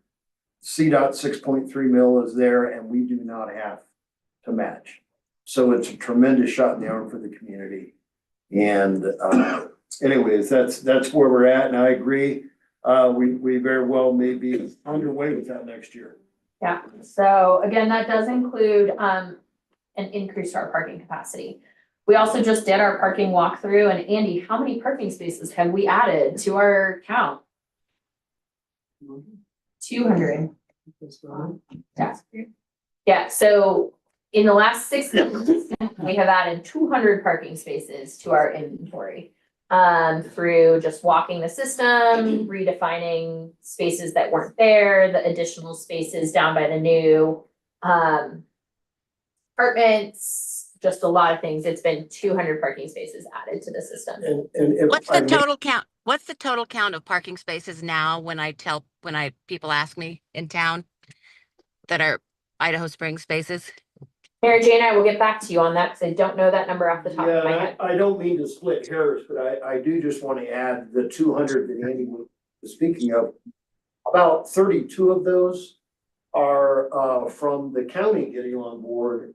S6: CDOT 6.3 mil is there and we do not have to match. So it's a tremendous shot in the arm for the community. And, anyways, that's where we're at. And I agree, we very well may be underway with that next year.
S2: Yeah, so again, that does include, an increase to our parking capacity. We also just did our parking walkthrough, and Andy, how many parking spaces have we added to our count? 200. Yeah. Yeah, so in the last 6 months, we have added 200 parking spaces to our inventory. Through just walking the system, redefining spaces that weren't there, the additional spaces down by the new, apartments, just a lot of things. It's been 200 parking spaces added to the system.
S6: And if
S3: What's
S6: I
S3: the
S6: may-
S3: total count? What's the total count of parking spaces now when people ask me in town that are Idaho Springs spaces?
S2: Mary Jane, I will get back to you on that, because I don't know that number off the top of my
S6: Yeah,
S2: head.
S6: I don't mean to split hairs, but I do just want to add the 200 that Andy was speaking of. About 32 of those are from the county getting on board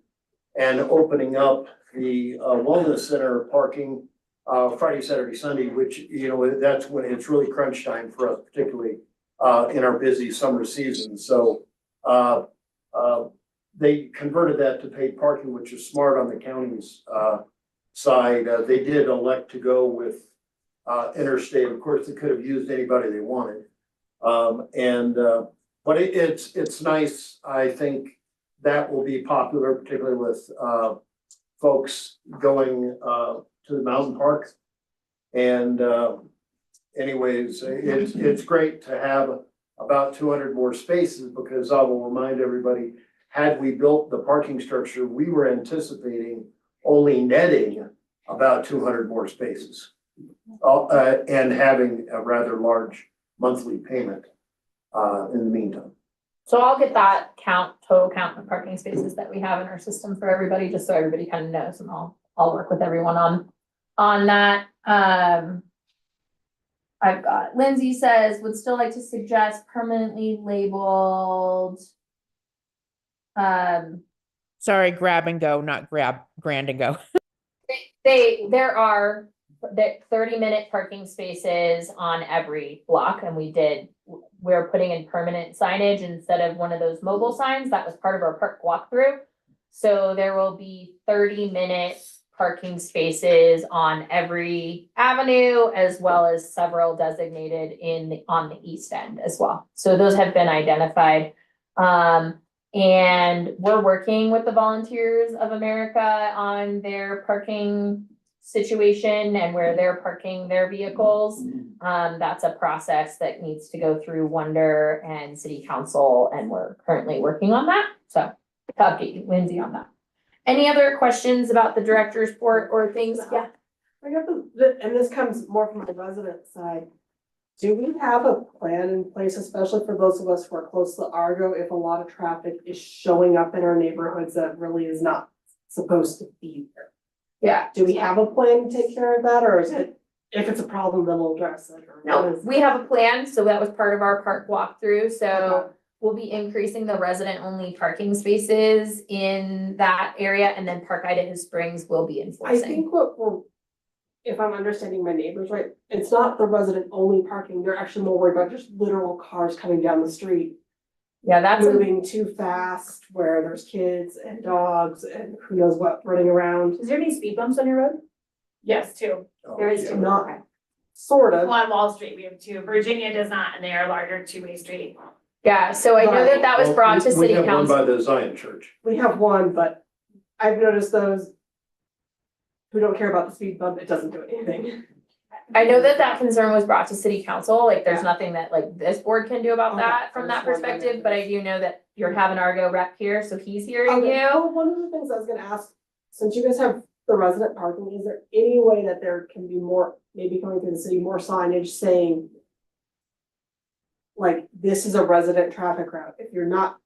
S6: and opening up the wellness center parking Friday, Saturday, Sunday, which, you know, that's when it's really crunch time for us, particularly in our busy summer season. So they converted that to paid parking, which is smart on the county's side. They did elect to go with interstate. Of course, they could have used anybody they wanted. But it's nice. I think that will be popular, particularly with folks going to the mountain park. And anyways, it's great to have about 200 more spaces, because I will remind everybody, had we built the parking structure, we were anticipating only netting about 200 more spaces. And having a rather large monthly payment in the meantime.
S2: So I'll get that total count of parking spaces that we have in our system for everybody, just so everybody kind of knows, and I'll work with everyone on that. I've got, Lindsay says, would still like to suggest permanently labeled.
S8: Sorry, grab and go, not grand and go.
S2: There are 30-minute parking spaces on every block, and we're putting in permanent signage instead of one of those mobile signs. That was part of our park walkthrough. So there will be 30-minute parking spaces on every avenue, as well as several designated on the east end as well. So those have been identified. And we're working with the Volunteers of America on their parking situation and where they're parking their vehicles. That's a process that needs to go through Wonder and City Council, and we're currently working on that. So to update you, Lindsay, on that. Any other questions about the director's report or things? Yeah.
S7: I got and this comes more from the resident side. Do we have a plan in place, especially for those of us who are close to Argo, if a lot of traffic is showing up in our neighborhoods that really is not supposed to be there?
S2: Yeah.
S7: Do we have a plan to take care of that, or is it, if it's a problem, then we'll address it? Or
S2: No,
S7: what is-
S2: we have a plan. So that was part of our park walkthrough. So
S7: Okay.
S2: we'll be increasing the resident-only parking spaces in that area, and then Park Idaho Springs will be
S7: I
S2: enforcing.
S7: think what we're if I'm understanding my neighbors right, it's not the resident only parking, they're actually more worried about just literal cars coming down the street.
S2: Yeah, that's,
S7: Moving too fast, where there's kids and dogs and who knows what running around.
S5: Is there any speed bumps on your road?
S10: Yes, two.
S5: There is two.
S7: Not, sort of.
S10: On Wall Street, we have two. Virginia does not, and they are larger two-way street.
S2: yeah, so I know that that was brought to
S6: We
S2: city
S6: have one
S2: council.
S6: by the Zion Church.
S7: We have one, but I've noticed those who don't care about the speed bump, it doesn't do anything.
S2: I know that that concern was brought to city council, like there's
S7: Yeah.
S2: nothing that like this board can do about
S7: Okay,
S2: that from
S7: I
S2: that
S7: just wanted to
S2: perspective,
S7: know.
S2: but I do know that you're having Argo rep here, so he's hearing
S7: Okay,
S2: you.
S7: well, one of the things I was gonna ask, since you guys have the resident parking, is there any way that there can be more, maybe coming through the city, more signage saying like, this is a resident traffic route, if you're not,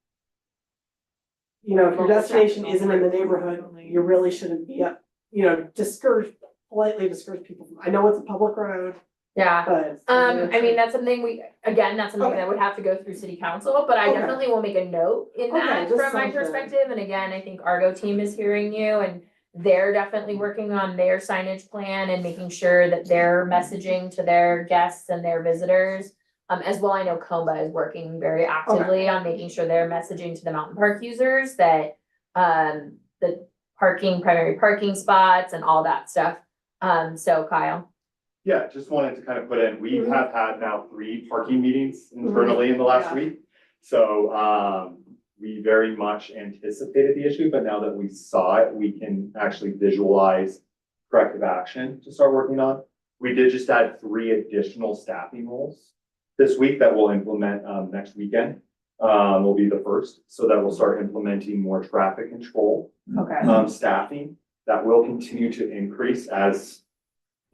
S7: you know, if your destination isn't in the neighborhood, you really shouldn't be up, you know, politely discourage people. I know it's a public road,
S2: Yeah,
S7: but.
S2: I mean, that's something that's something
S7: Okay.
S2: that would have to go through city council, but I
S7: Okay.
S2: definitely will make a note in
S7: Okay,
S2: that
S7: just
S2: from my
S7: something.
S2: perspective, and again, I think Argo team is hearing you and they're definitely working on their signage plan and making sure that they're messaging to their guests and their visitors. As well, I know Comba is working very actively on making sure they're messaging to the mountain park users that, the primary parking spots and all that stuff. So Kyle.
S11: Yeah, just wanted to kind of put in, we
S7: Mhm.
S11: have had now 3 parking meetings internally in the last
S7: Yeah.
S11: week. So, we very much anticipated the issue, but now that we saw it, we can actually visualize corrective action to start working on. We did just add 3 additional staffing roles this week that we'll implement, next weekend. Will be the first, so that we'll start implementing more traffic control
S2: Okay.
S11: staffing that will continue to increase as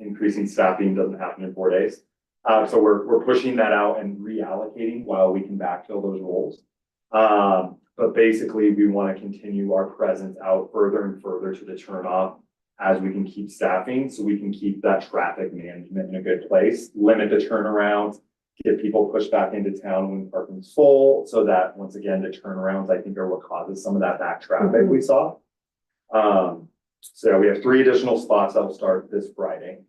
S11: increasing staffing doesn't happen in 4 days. So we're pushing that out and reallocating while we can backfill those roles. But basically, we want to continue our presence out further and further to the turnoff as we can keep staffing, so we can keep that traffic management in a good place, limit the turnarounds, get people pushed back into town when parking's full, so that, once again, the turnarounds, I think, are what causes some of that back traffic we saw. So we have 3 additional spots that will start this Friday,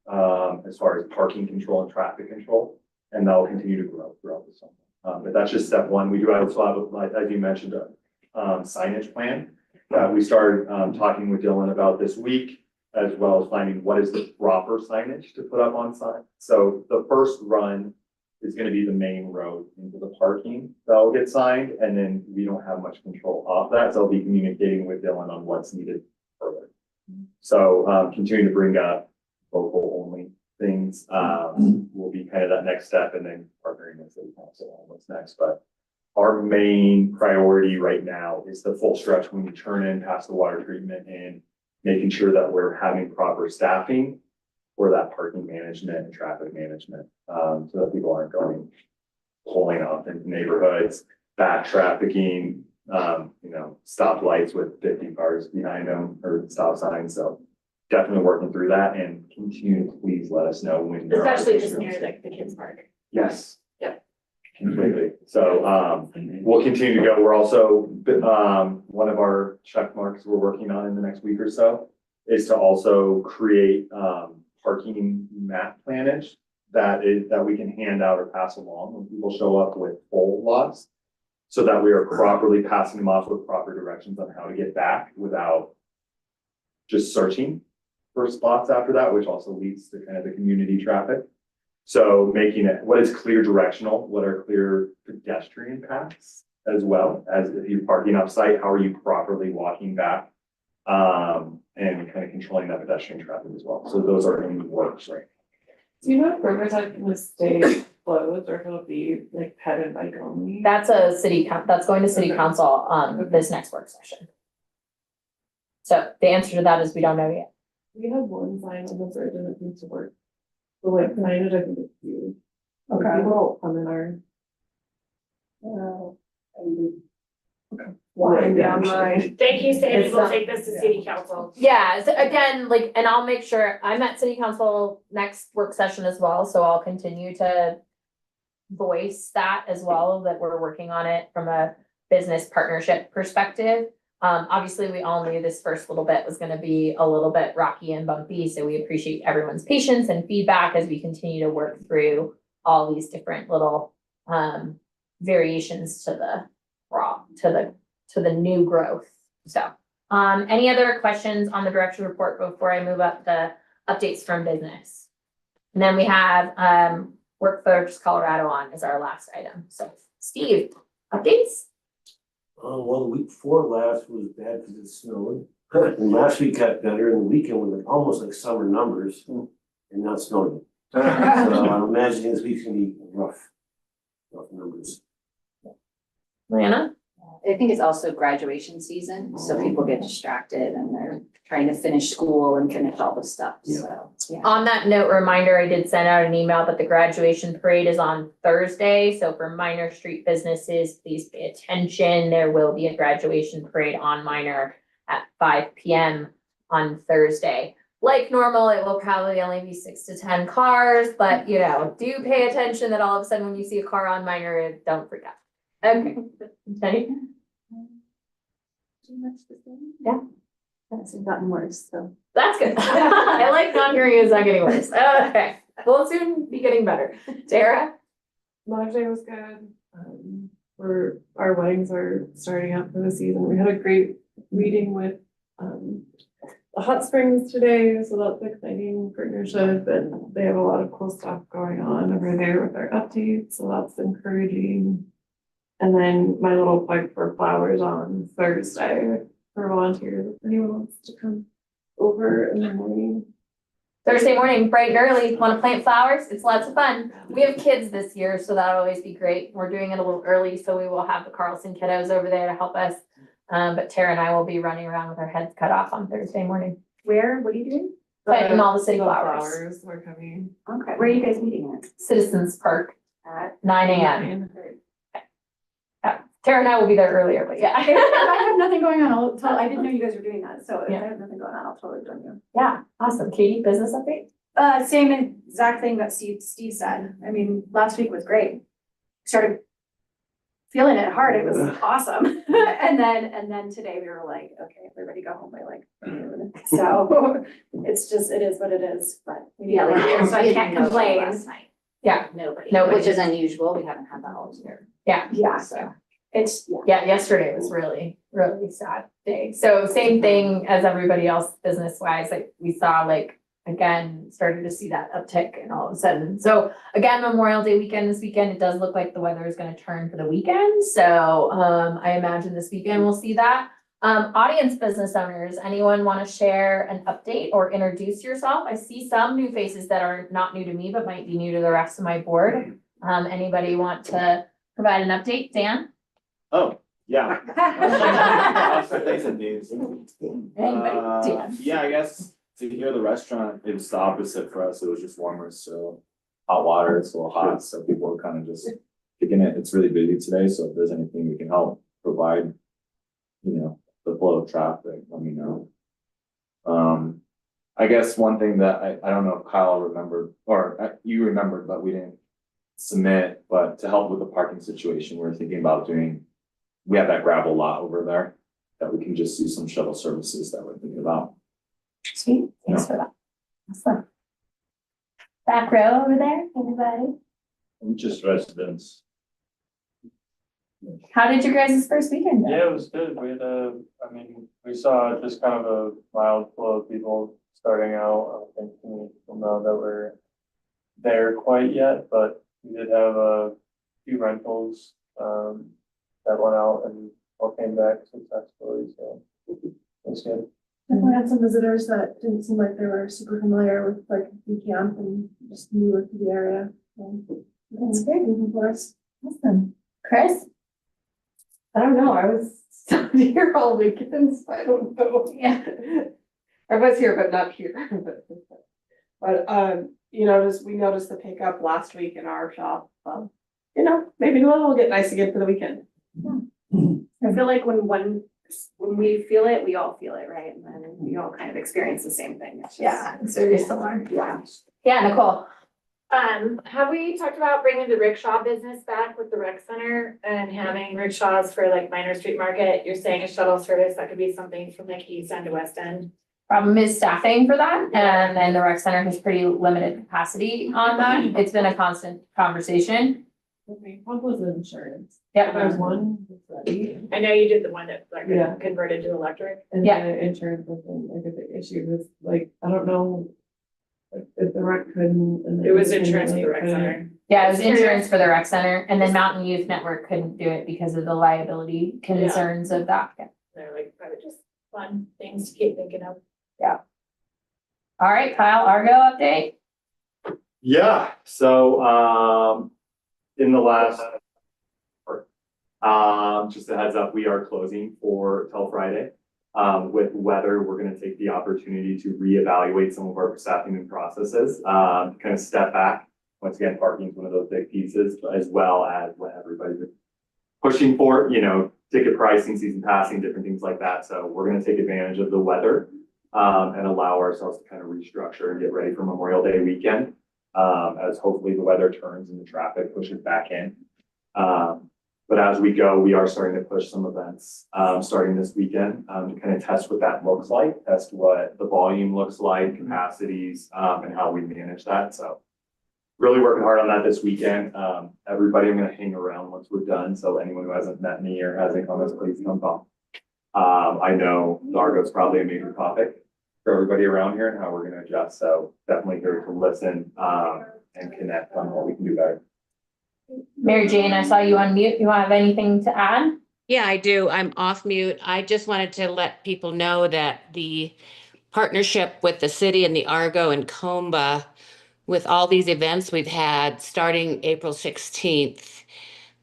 S11: as far as parking control and traffic control, and that will continue to grow throughout the summer. But that's just step 1. We do also have, like, as you mentioned, a signage plan that we started talking with Dylan about this week, as well as finding what is the proper signage to put up on sign. So the first run is gonna be the main road into the parking that will get signed, and then we don't have much control of that, so I'll be communicating with Dylan on what's needed further. So, continuing to bring up local only things, will be kind of that next step, and then partnering with city council on what's next, but our main priority right now is the full stretch when you turn in past the water treatment and making sure that we're having proper staffing for that parking management and traffic management, so that people aren't pulling off in neighborhoods, back trafficking, stoplights with 50 cars behind them or stop signs. So definitely working through that, and continue to please let us know when. there are
S10: Especially just
S11: issues.
S10: near the kids' park.
S11: Yes.
S10: Yep.
S11: Completely. So, we'll continue to go. We're also, one of our check marks we're working on in the next week or so is to also create, parking map planage that we can hand out or pass along when people show up with full lots. So that we are properly passing them off with proper directions on how to get back without just searching for spots after that, which also leads to kind of the community traffic. So making it, what is clear directional, what are clear pedestrian paths, as well as if you're parking off site, how are you properly walking back? And kind of controlling that pedestrian traffic as well. So those are in the works right
S12: Do you know if Riverside will stay closed or if it'll be like pet and bike only?
S2: That's that's going to city council, this next work session. So the answer to that is we don't know yet.
S12: We have one sign on the bridge and it needs to work. The like signage, I think it's huge.
S7: Okay.
S12: People come in our.
S7: Flying down right.
S10: Thank you, Sandy.
S7: It's
S10: We'll
S7: not-
S10: take this to city council.
S2: Yeah, so again, like, and I'll make sure, I'm at city council next work session as well, so I'll continue to voice that as well, that we're working on it from a business partnership perspective. Obviously, we all knew this first little bit was gonna be a little bit rocky and bumpy, so we appreciate everyone's patience and feedback as we continue to work through all these different little variations to the new growth. So, any other questions on the director's report before I move up to updates from business? And then we have Workforce Colorado on as our last item. So Steve, updates?
S1: Well, the week before last was bad because it snowed. And last week got better and the weekend was almost like summer numbers and not snowing. So I'm imagining this week's gonna be rough numbers.
S2: Lana?
S9: I think it's also graduation season, so people get distracted and they're trying to finish school and finish all the stuff, so, yeah.
S2: On that note, reminder, I did send out an email, but the graduation parade is on Thursday. So for Minor Street businesses, please pay attention. There will be a graduation parade on Minor at 5 p.m. on Thursday. Like normal, it will probably only be 6 to 10 cars, but do pay attention that all of a sudden when you see a car on Minor, don't freak out. Okay. Jenny?
S5: Too much to say?
S2: Yeah.
S5: That's gotten worse, so.
S2: That's good. I like not hearing it's not getting worse. Okay, we'll soon be getting better. Tara?
S12: Mother's Day was good. Our weddings are starting up for the season. We had a great meeting with, the Hot Springs today, so that's exciting partnership, and they have a lot of cool stuff going on over there with their updates, so that's encouraging. And then my little plug for flowers on Thursday for volunteers, if anyone wants to come over in the morning.
S2: Thursday morning, bright and early, want to plant flowers? It's lots of fun. We have kids this year, so that'll always be great. We're doing it a little early, so we will have the Carlson kiddos over there to help us. But Tara and I will be running around with our heads cut off on Thursday morning.
S5: Where, what are you doing?
S2: Planting all the city
S12: The
S2: flowers.
S12: We're coming.
S5: Okay, where are you guys meeting at?
S2: Citizens Park,
S5: At
S2: 9 a.m. Tara and I will be there earlier, but yeah.
S5: If I have nothing going on, I didn't know you guys were doing that, so if
S2: Yeah.
S5: I have nothing going on, I'll totally join you.
S2: Yeah, awesome. Katie, business update?
S5: Same exact thing that Steve said. I mean, last week was great. Started feeling it hard. It was awesome. And then today we were like, okay, everybody go home by like noon. So it's just, it is what it is, but. we need
S9: Yeah,
S5: to
S9: like,
S5: work, so I
S9: we
S5: can't
S9: didn't know
S5: complain.
S9: last night.
S2: Yeah.
S9: Nobody,
S2: Nobody.
S9: which is unusual. We haven't had that all year.
S2: Yeah.
S5: Yeah,
S2: So.
S5: it's,
S2: Yeah, yesterday was really, really sad day. So same thing as everybody else business wise, like we saw again, started to see that uptick and all of a sudden. So again, Memorial Day weekend this weekend, it does look like the weather is gonna turn for the weekend. So I imagine this weekend we'll see that. Audience business owners, anyone want to share an update or introduce yourself? I see some new faces that are not new to me, but might be new to the rest of my board. Anybody want to provide an update? Dan?
S13: Oh, yeah. Lots of things and names.
S2: Anybody? Dan?
S13: Yeah, I guess to hear the restaurant, it was the opposite for us. It was just warmer, so hot water, it's a little hot, so people are kind of just kicking it. It's really busy today, so if there's anything we can help provide, the flow of traffic, let me know. I guess one thing that I don't know if Kyle remembered, or you remembered, but we didn't submit, but to help with the parking situation, we're thinking about we have that gravel lot over there that we can just do some shuttle services that we're thinking about.
S2: Sweet, thanks for that. Awesome. Back row over there, anybody?
S14: Just residents.
S2: How did your guys' first weekend go?
S14: Yeah, it was good. We had we saw just kind of a mild flow of people starting out. I don't think too many people know that we're there quite yet, but we did have a few rentals that went out and all came back successfully, so it was good.
S7: We had some visitors that didn't seem like they were super familiar with the camp and just new to the area. That's great, moving for us.
S2: Awesome. Chris?
S7: I don't know, I was here all weekend, so I don't know.
S2: Yeah.
S7: I was here, but not here. But, we noticed the pickup last week in our shop. Maybe it'll get nice again for the weekend.
S5: I feel like when we feel it, we all feel it, right? And then we all kind of experience the same thing. It's just-
S2: Yeah, it's very similar.
S5: Yeah.
S2: Yeah, Nicole.
S10: have we talked about bringing the rickshaw business back with the rec center and having rickshaws for like Minor Street Market? You're saying a shuttle service, that could be something from like east end to west end.
S2: Problem is staffing for that, and then the rec center has pretty limited capacity on that. It's been a constant conversation.
S12: Okay, what was the insurance?
S2: Yep.
S12: There's one that's ready,
S10: I know you did the one that like
S12: Yeah.
S10: converted to electric.
S12: and
S2: Yeah.
S12: the insurance was like a big issue with, like, I don't know. Like, if the rec couldn't. and
S10: It was
S12: then
S10: insurance for the rec
S12: couldn't.
S10: center.
S2: Yeah, it was insurance for the rec center, and then Mountain Youth Network couldn't do it because of the liability concerns of that. Yeah.
S10: They're like, probably just fun things to keep thinking of.
S2: All right, Kyle, Argo update?
S11: Yeah, so, in the last. Just a heads up, we are closing till Friday. With weather, we're gonna take the opportunity to reevaluate some of our staffing and processes, kind of step back. Once again, parking is one of those big pieces, as well as what everybody's been pushing for, ticket pricing, season passing, different things like that. So we're gonna take advantage of the weather, and allow ourselves to kind of restructure and get ready for Memorial Day weekend. As hopefully the weather turns and the traffic pushes back in. But as we go, we are starting to push some events, starting this weekend, to kind of test what that looks like, test what the volume looks like, capacities, and how we manage that. So really working hard on that this weekend. Everybody, I'm gonna hang around once we're done. So anyone who hasn't met me or has any comments, please come talk. I know Argo is probably a major topic for everybody around here and how we're gonna adjust. So definitely here to listen, and connect on what we can do better.
S2: Mary Jane, I saw you on mute. You have anything to add?
S3: Yeah, I do. I'm off mute. I just wanted to let people know that the partnership with the city and the Argo and Comba, with all these events we've had starting April 16th,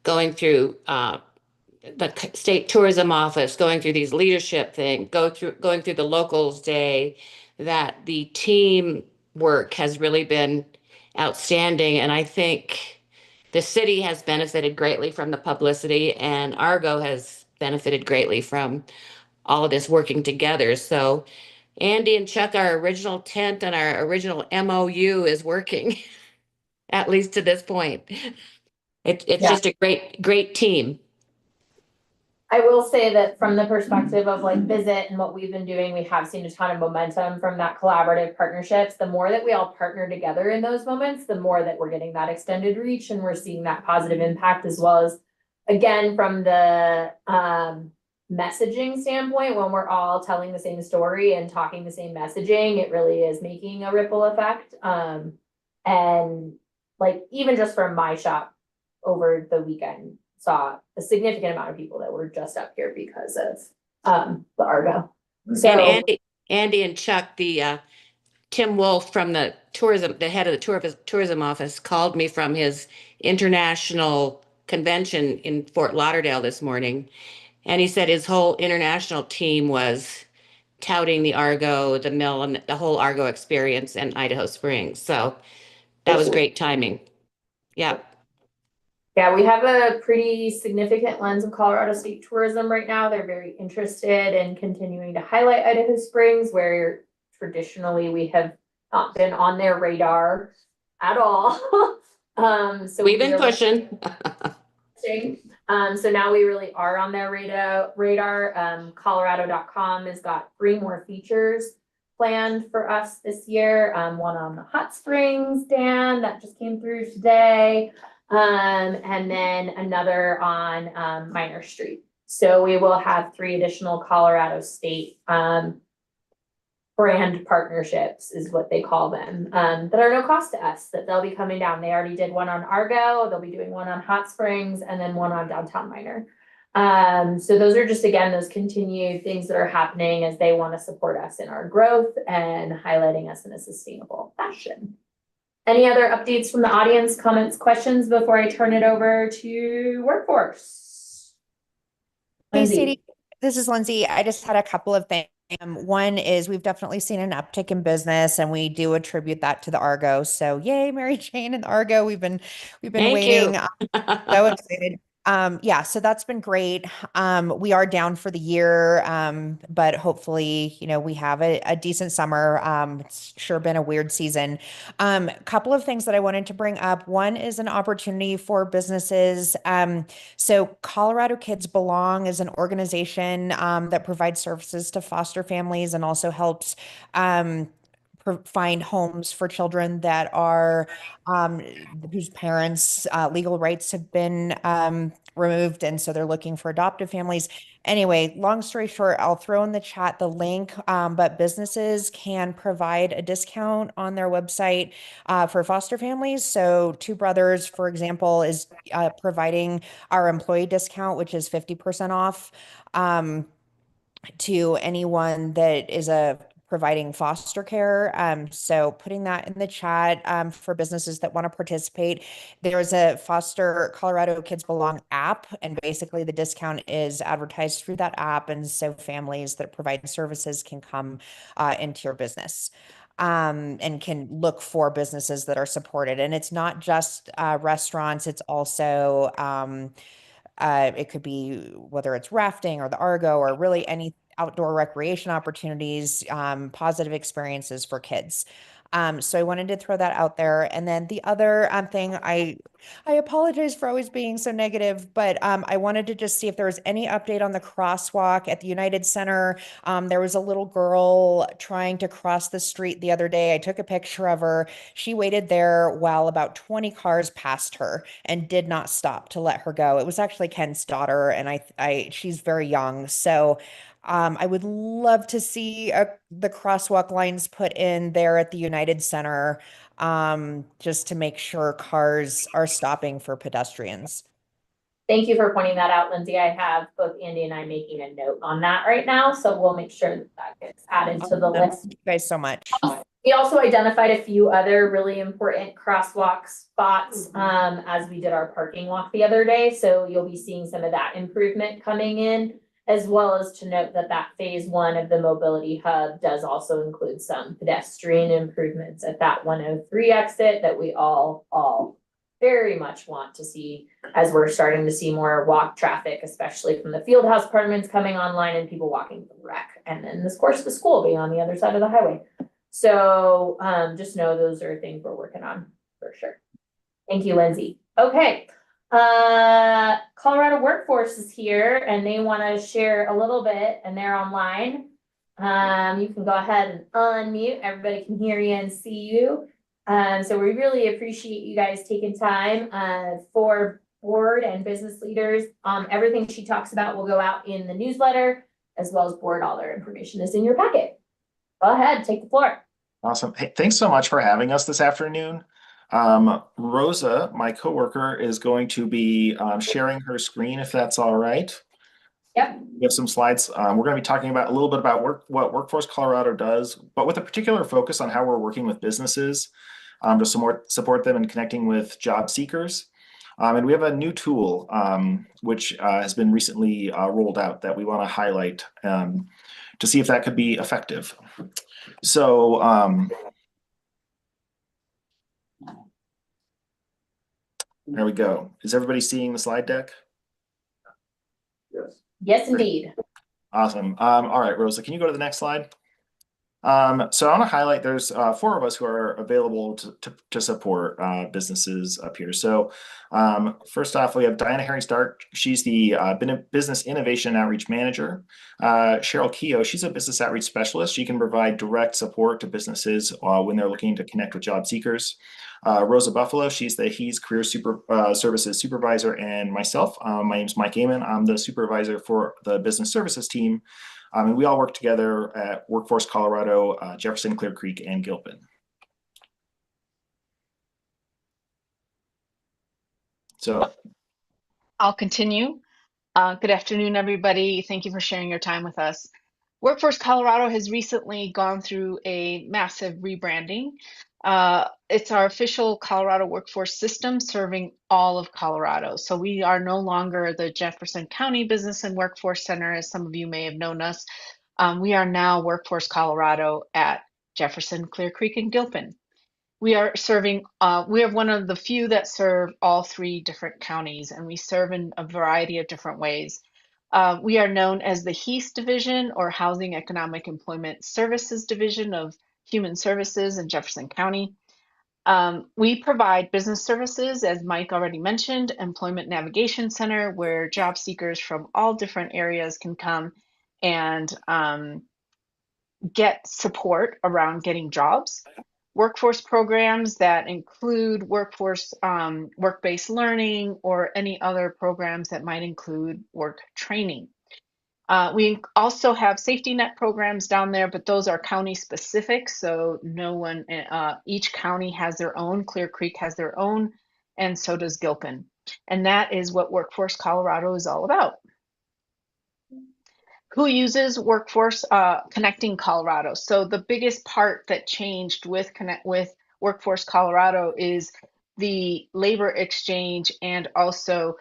S3: going through the state tourism office, going through these leadership thing, going through the locals day, that the team work has really been outstanding. And I think the city has benefited greatly from the publicity, and Argo has benefited greatly from all of this working together. So Andy and Chuck, our original tent and our original MOU is working, at least to this point. It's
S2: Yeah.
S3: just a great team.
S2: I will say that from the perspective of like Visit and what we've been doing, we have seen a ton of momentum from that collaborative partnerships. The more that we all partner together in those moments, the more that we're getting that extended reach and we're seeing that positive impact, as well as, again, from the messaging standpoint, when we're all telling the same story and talking the same messaging, it really is making a ripple effect. And like, even just from my shop over the weekend, saw a significant amount of people that were just up here because of the Argo. So
S3: And Andy and Chuck, the Tim Wolf from the head of the tourism office, called me from his international convention in Fort Lauderdale this morning. And he said his whole international team was touting the Argo, the mill, and the whole Argo experience in Idaho Springs. So that was great timing. Yeah.
S2: yeah, we have a pretty significant lens of Colorado state tourism right now. They're very interested in continuing to highlight Idaho Springs, where traditionally we have not been on their radar at all. So
S3: We've been
S2: we are
S3: pushing.
S2: So now we really are on their radar. Colorado.com has got 3 more features planned for us this year. One on the hot springs dam that just came through today. And then another on Minor Street. So we will have 3 additional Colorado state brand partnerships is what they call them, that are no cost to us, that they'll be coming down. They already did one on Argo, they'll be doing one on Hot Springs, and then one on Downtown Minor. So those are just, again, those continued things that are happening as they want to support us in our growth and highlighting us in a sustainable fashion. Any other updates from the audience, comments, questions before I turn it over to Workforce?
S8: Hey,
S2: Lindsay.
S8: Sadie, this is Lindsay. I just had a couple of things. One is we've definitely seen an uptick in business, and we do attribute that to the Argo. So yay, Mary Jane and the Argo. We've been
S3: Thank
S8: waiting.
S3: you.
S8: So excited. Yeah, so that's been great. We are down for the year, but hopefully, we have a decent summer. It's sure been a weird season. A couple of things that I wanted to bring up. One is an opportunity for businesses. So Colorado Kids Belong is an organization that provides services to foster families and also helps find homes for children that are whose parents' legal rights have been removed, and so they're looking for adoptive families. Anyway, long story short, I'll throw in the chat the link, but businesses can provide a discount on their website for foster families. So Two Brothers, for example, is providing our employee discount, which is 50% off. To anyone that is providing foster care. So putting that in the chat for businesses that want to participate. There's a Foster Colorado Kids Belong app, and basically the discount is advertised through that app, and so families that provide services can come into your business. And can look for businesses that are supported. And it's not just restaurants, it's also it could be whether it's rafting or the Argo or really any outdoor recreation opportunities, positive experiences for kids. So I wanted to throw that out there. And then the other thing, I apologize for always being so negative, but I wanted to just see if there was any update on the crosswalk at the United Center. There was a little girl trying to cross the street the other day. I took a picture of her. She waited there while about 20 cars passed her and did not stop to let her go. It was actually Ken's daughter, and she's very young. So I would love to see the crosswalk lines put in there at the United Center, just to make sure cars are stopping for pedestrians.
S2: Thank you for pointing that out, Lindsay. I have both Andy and I making a note on that right now, so we'll make sure that gets added to the list.
S8: Thank you guys so much.
S2: We also identified a few other really important crosswalk spots as we did our parking walk the other day. So you'll be seeing some of that improvement coming in, as well as to note that phase 1 of the mobility hub does also include some pedestrian improvements at that 103 exit that we all very much want to see, as we're starting to see more walk traffic, especially from the Fieldhouse apartments coming online and people walking from rec. And then of course the school being on the other side of the highway. So just know those are things we're working on for sure. Thank you, Lindsay. Okay. Colorado Workforce is here and they want to share a little bit, and they're online. You can go ahead and unmute. Everybody can hear you and see you. So we really appreciate you guys taking time for board and business leaders. Everything she talks about will go out in the newsletter, as well as board. All their information is in your packet. Go ahead, take the floor.
S15: Awesome. Hey, thanks so much for having us this afternoon. Rosa, my coworker, is going to be sharing her screen, if that's all right.
S2: Yep.
S15: We have some slides. We're going to be talking about a little bit about what Workforce Colorado does, but with a particular focus on how we're working with businesses to support them in connecting with job seekers. And we have a new tool which has been recently rolled out that we want to highlight to see if that could be effective. So there we go. Is everybody seeing the slide deck?
S4: Yes.
S2: Yes, indeed.
S15: Awesome. All right, Rosa, can you go to the next slide? So I want to highlight there's 4 of us who are available to support businesses up here. So first off, we have Diana Herring-Stark. She's the Business Innovation Outreach Manager. Cheryl Keogh, she's a Business Outreach Specialist. She can provide direct support to businesses when they're looking to connect with job seekers. Rosa Buffalo, she's the HEES Career Services Supervisor, and myself, my name's Mike Amon. I'm the supervisor for the Business Services team. And we all work together at Workforce Colorado, Jefferson, Clear Creek, and Gilpin. So
S16: I'll continue. Good afternoon, everybody. Thank you for sharing your time with us. Workforce Colorado has recently gone through a massive rebranding. It's our official Colorado workforce system serving all of Colorado. So we are no longer the Jefferson County Business and Workforce Center, as some of you may have known us. We are now Workforce Colorado at Jefferson, Clear Creek, and Gilpin. we are serving, we are one of the few that serve all 3 different counties, and we serve in a variety of different ways. We are known as the HEAS Division, or Housing Economic Employment Services Division of Human Services in Jefferson County. We provide business services, as Mike already mentioned, Employment Navigation Center, where job seekers from all different areas can come and get support around getting jobs. Workforce programs that include workforce, work-based learning, or any other programs that might include work training. We also have safety net programs down there, but those are county specific. So no one, each county has their own. Clear Creek has their own, and so does Gilpin. And that is what Workforce Colorado is all about. Who uses Workforce Connecting Colorado? So the biggest part that changed with Workforce Colorado is the labor exchange and also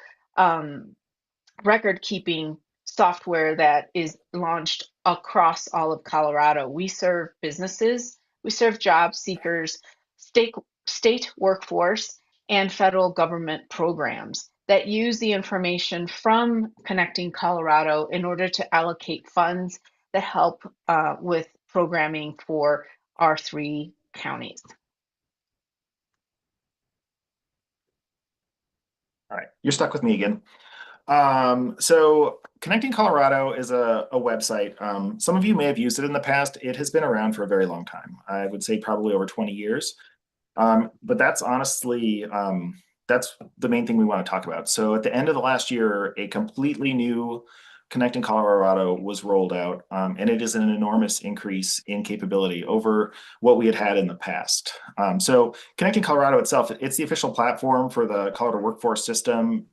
S16: record keeping software that is launched across all of Colorado. We serve businesses, we serve job seekers, state workforce, and federal government programs that use the information from Connecting Colorado in order to allocate funds that help with programming for our 3 counties.
S15: All right, you're stuck with me again. So Connecting Colorado is a website. Some of you may have used it in the past. It has been around for a very long time. I would say probably over 20 years. But that's honestly, that's the main thing we want to talk about. So at the end of the last year, a completely new Connecting Colorado was rolled out, and it is an enormous increase in capability over what we had in the past. So Connecting Colorado itself, it's the official platform for the Colorado workforce system.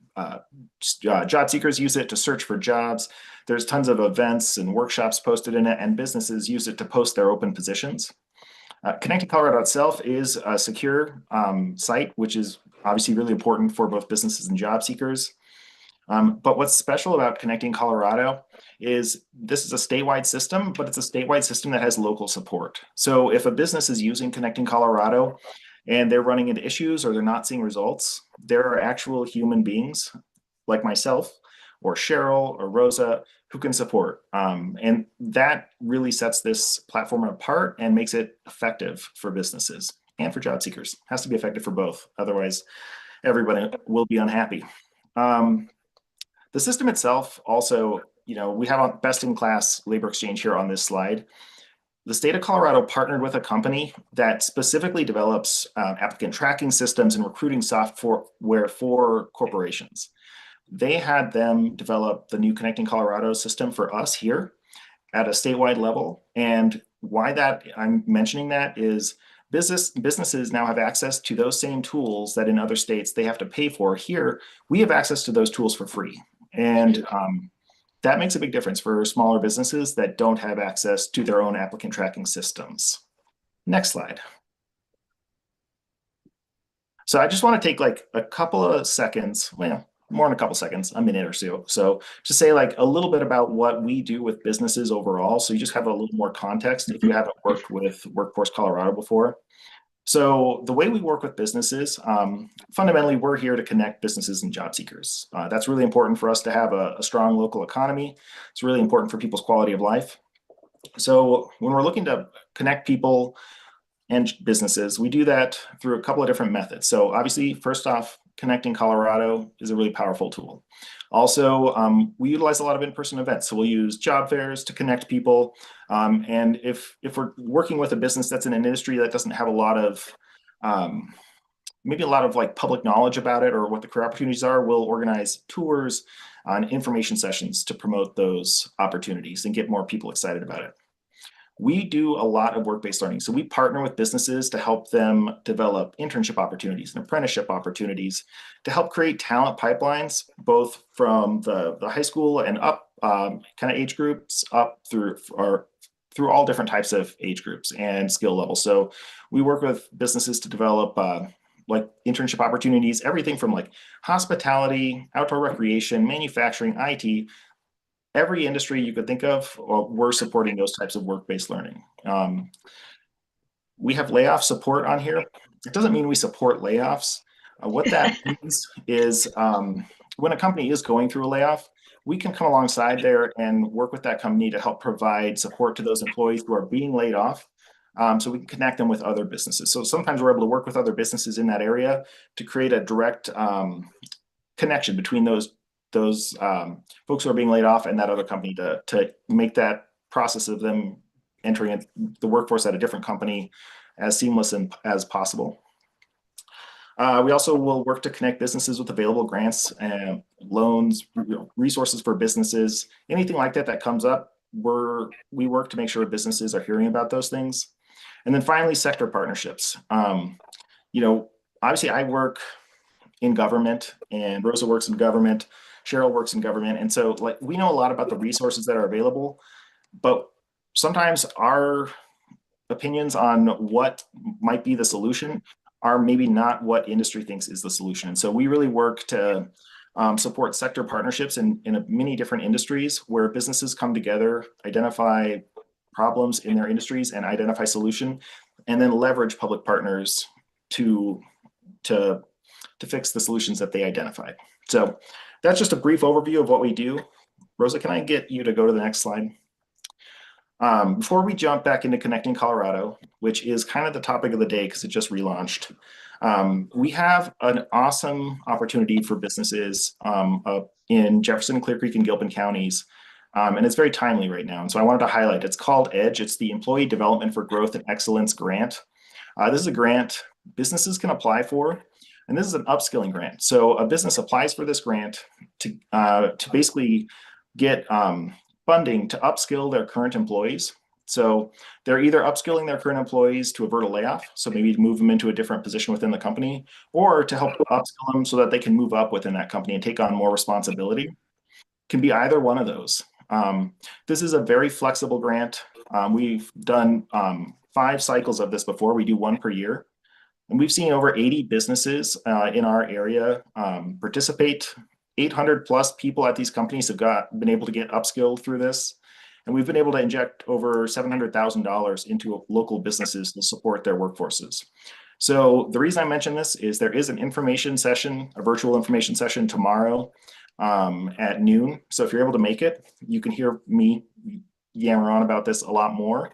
S15: Job seekers use it to search for jobs. There's tons of events and workshops posted in it, and businesses use it to post their open positions. Connecting Colorado itself is a secure site, which is obviously really important for both businesses and job seekers. But what's special about Connecting Colorado is this is a statewide system, but it's a statewide system that has local support. So if a business is using Connecting Colorado and they're running into issues or they're not seeing results, there are actual human beings like myself or Cheryl or Rosa who can support. And that really sets this platform apart and makes it effective for businesses and for job seekers. It has to be effective for both. Otherwise, everybody will be unhappy. The system itself also, we have a best-in-class labor exchange here on this slide. The state of Colorado partnered with a company that specifically develops applicant tracking systems and recruiting software for corporations. They had them develop the new Connecting Colorado system for us here at a statewide level. And why that I'm mentioning that is businesses now have access to those same tools that in other states they have to pay for. Here, we have access to those tools for free. And that makes a big difference for smaller businesses that don't have access to their own applicant tracking systems. Next slide. So I just want to take like a couple of seconds, well, more than a couple seconds, a minute or so to say like a little bit about what we do with businesses overall. So you just have a little more context if you haven't worked with Workforce Colorado before. So the way we work with businesses, fundamentally, we're here to connect businesses and job seekers. That's really important for us to have a strong local economy. It's really important for people's quality of life. So when we're looking to connect people and businesses, we do that through a couple of different methods. So obviously, first off, Connecting Colorado is a really powerful tool. Also, we utilize a lot of in-person events. So we'll use job fairs to connect people. And if we're working with a business that's in an industry that doesn't have a lot of, maybe a lot of like public knowledge about it or what the career opportunities are, we'll organize tours and information sessions to promote those opportunities and get more people excited about it. We do a lot of work-based learning. So we partner with businesses to help them develop internship opportunities and apprenticeship opportunities to help create talent pipelines, both from the high school and up kind of age groups up through all different types of age groups and skill levels. So we work with businesses to develop like internship opportunities, everything from like hospitality, outdoor recreation, manufacturing, IT, every industry you could think of, we're supporting those types of work-based learning. We have layoff support on here. it doesn't mean we support layoffs. What that means is when a company is going through a layoff, we can come alongside there and work with that company to help provide support to those employees who are being laid off. So we can connect them with other businesses. So sometimes we're able to work with other businesses in that area to create a direct connection between those folks who are being laid off and that other company to make that process of them entering the workforce at a different company as seamless as possible. We also will work to connect businesses with available grants and loans, resources for businesses, anything like that that comes up. We work to make sure businesses are hearing about those things. And then finally, sector partnerships. Obviously I work in government and Rosa works in government, Cheryl works in government. And so we know a lot about the resources that are available, but sometimes our opinions on what might be the solution are maybe not what industry thinks is the solution. So we really work to support sector partnerships in many different industries where businesses come together, identify problems in their industries and identify solution, and then leverage public partners to fix the solutions that they identified. So that's just a brief overview of what we do. Rosa, can I get you to go to the next slide? Before we jump back into Connecting Colorado, which is kind of the topic of the day because it just relaunched, we have an awesome opportunity for businesses in Jefferson, Clear Creek, and Gilpin counties. And it's very timely right now. And so I wanted to highlight, it's called EDGE. It's the Employee Development for Growth and Excellence Grant. This is a grant businesses can apply for, and this is an upskilling grant. So a business applies for this grant to basically get funding to upskill their current employees. So they're either upskilling their current employees to avert a layoff, so maybe to move them into a different position within the company, or to help upskill them so that they can move up within that company and take on more responsibility. Can be either one of those. This is a very flexible grant. We've done 5 cycles of this before. We do 1 per year. And we've seen over 80 businesses in our area participate. 800 plus people at these companies have been able to get upskilled through this. And we've been able to inject over $700,000 into local businesses to support their workforces. So the reason I mention this is there is an information session, a virtual information session tomorrow at noon. So if you're able to make it, you can hear me yammer on about this a lot more.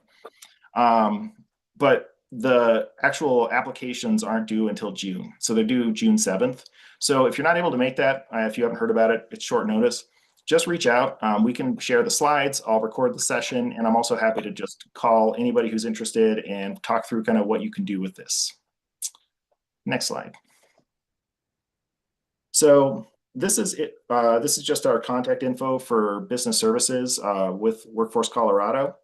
S15: But the actual applications aren't due until June. So they're due June 7th. So if you're not able to make that, if you haven't heard about it, it's short notice, just reach out. We can share the slides, I'll record the session, and I'm also happy to just call anybody who's interested and talk through kind of what you can do with this. Next slide. So this is it. This is just our contact info for business services with Workforce Colorado.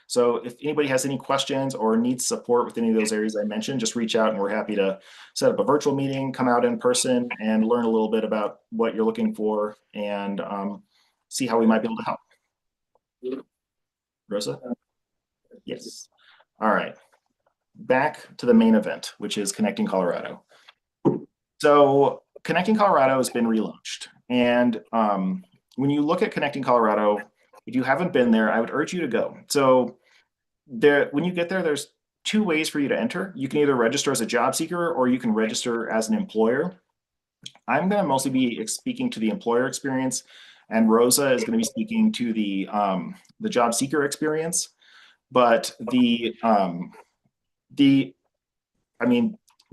S15: So if anybody has any questions or needs support with any of those areas I mentioned, just reach out and we're happy to set up a virtual meeting, come out in person and learn a little bit about what you're looking for and see how we might be able to help. Rosa? Yes. All right. Back to the main event, which is Connecting Colorado. So Connecting Colorado has been relaunched. And when you look at Connecting Colorado, if you haven't been there, I would urge you to go. So when you get there, there's 2 ways for you to enter. You can either register as a job seeker or you can register as an employer. I'm going to mostly be speaking to the employer experience, and Rosa is going to be speaking to the job seeker experience. But they're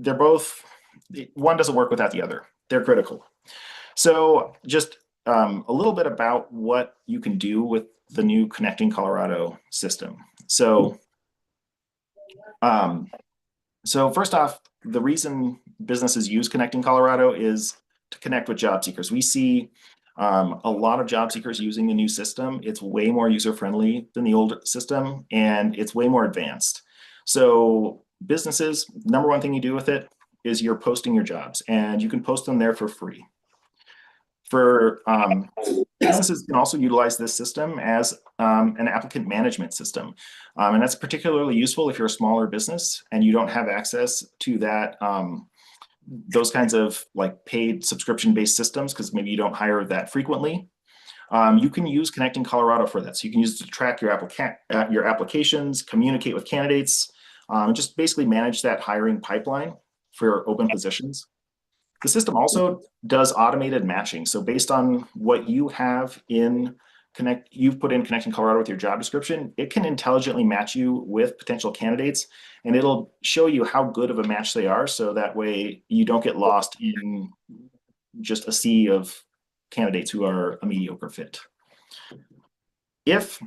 S15: both, one doesn't work without the other. They're critical. So just a little bit about what you can do with the new Connecting Colorado system. So first off, the reason businesses use Connecting Colorado is to connect with job seekers. We see a lot of job seekers using the new system. It's way more user-friendly than the old system, and it's way more advanced. So businesses, number one thing you do with it is you're posting your jobs, and you can post them there for free. For businesses can also utilize this system as an applicant management system. And that's particularly useful if you're a smaller business and you don't have access to that, those kinds of like paid subscription-based systems, because maybe you don't hire that frequently. You can use Connecting Colorado for that. So you can use it to track your applications, communicate with candidates, just basically manage that hiring pipeline for open positions. The system also does automated matching. So based on what you have you've put in Connecting Colorado with your job description, it can intelligently match you with potential candidates, and it'll show you how good of a match they are. So that way you don't get lost in just a sea of candidates who are a mediocre fit. If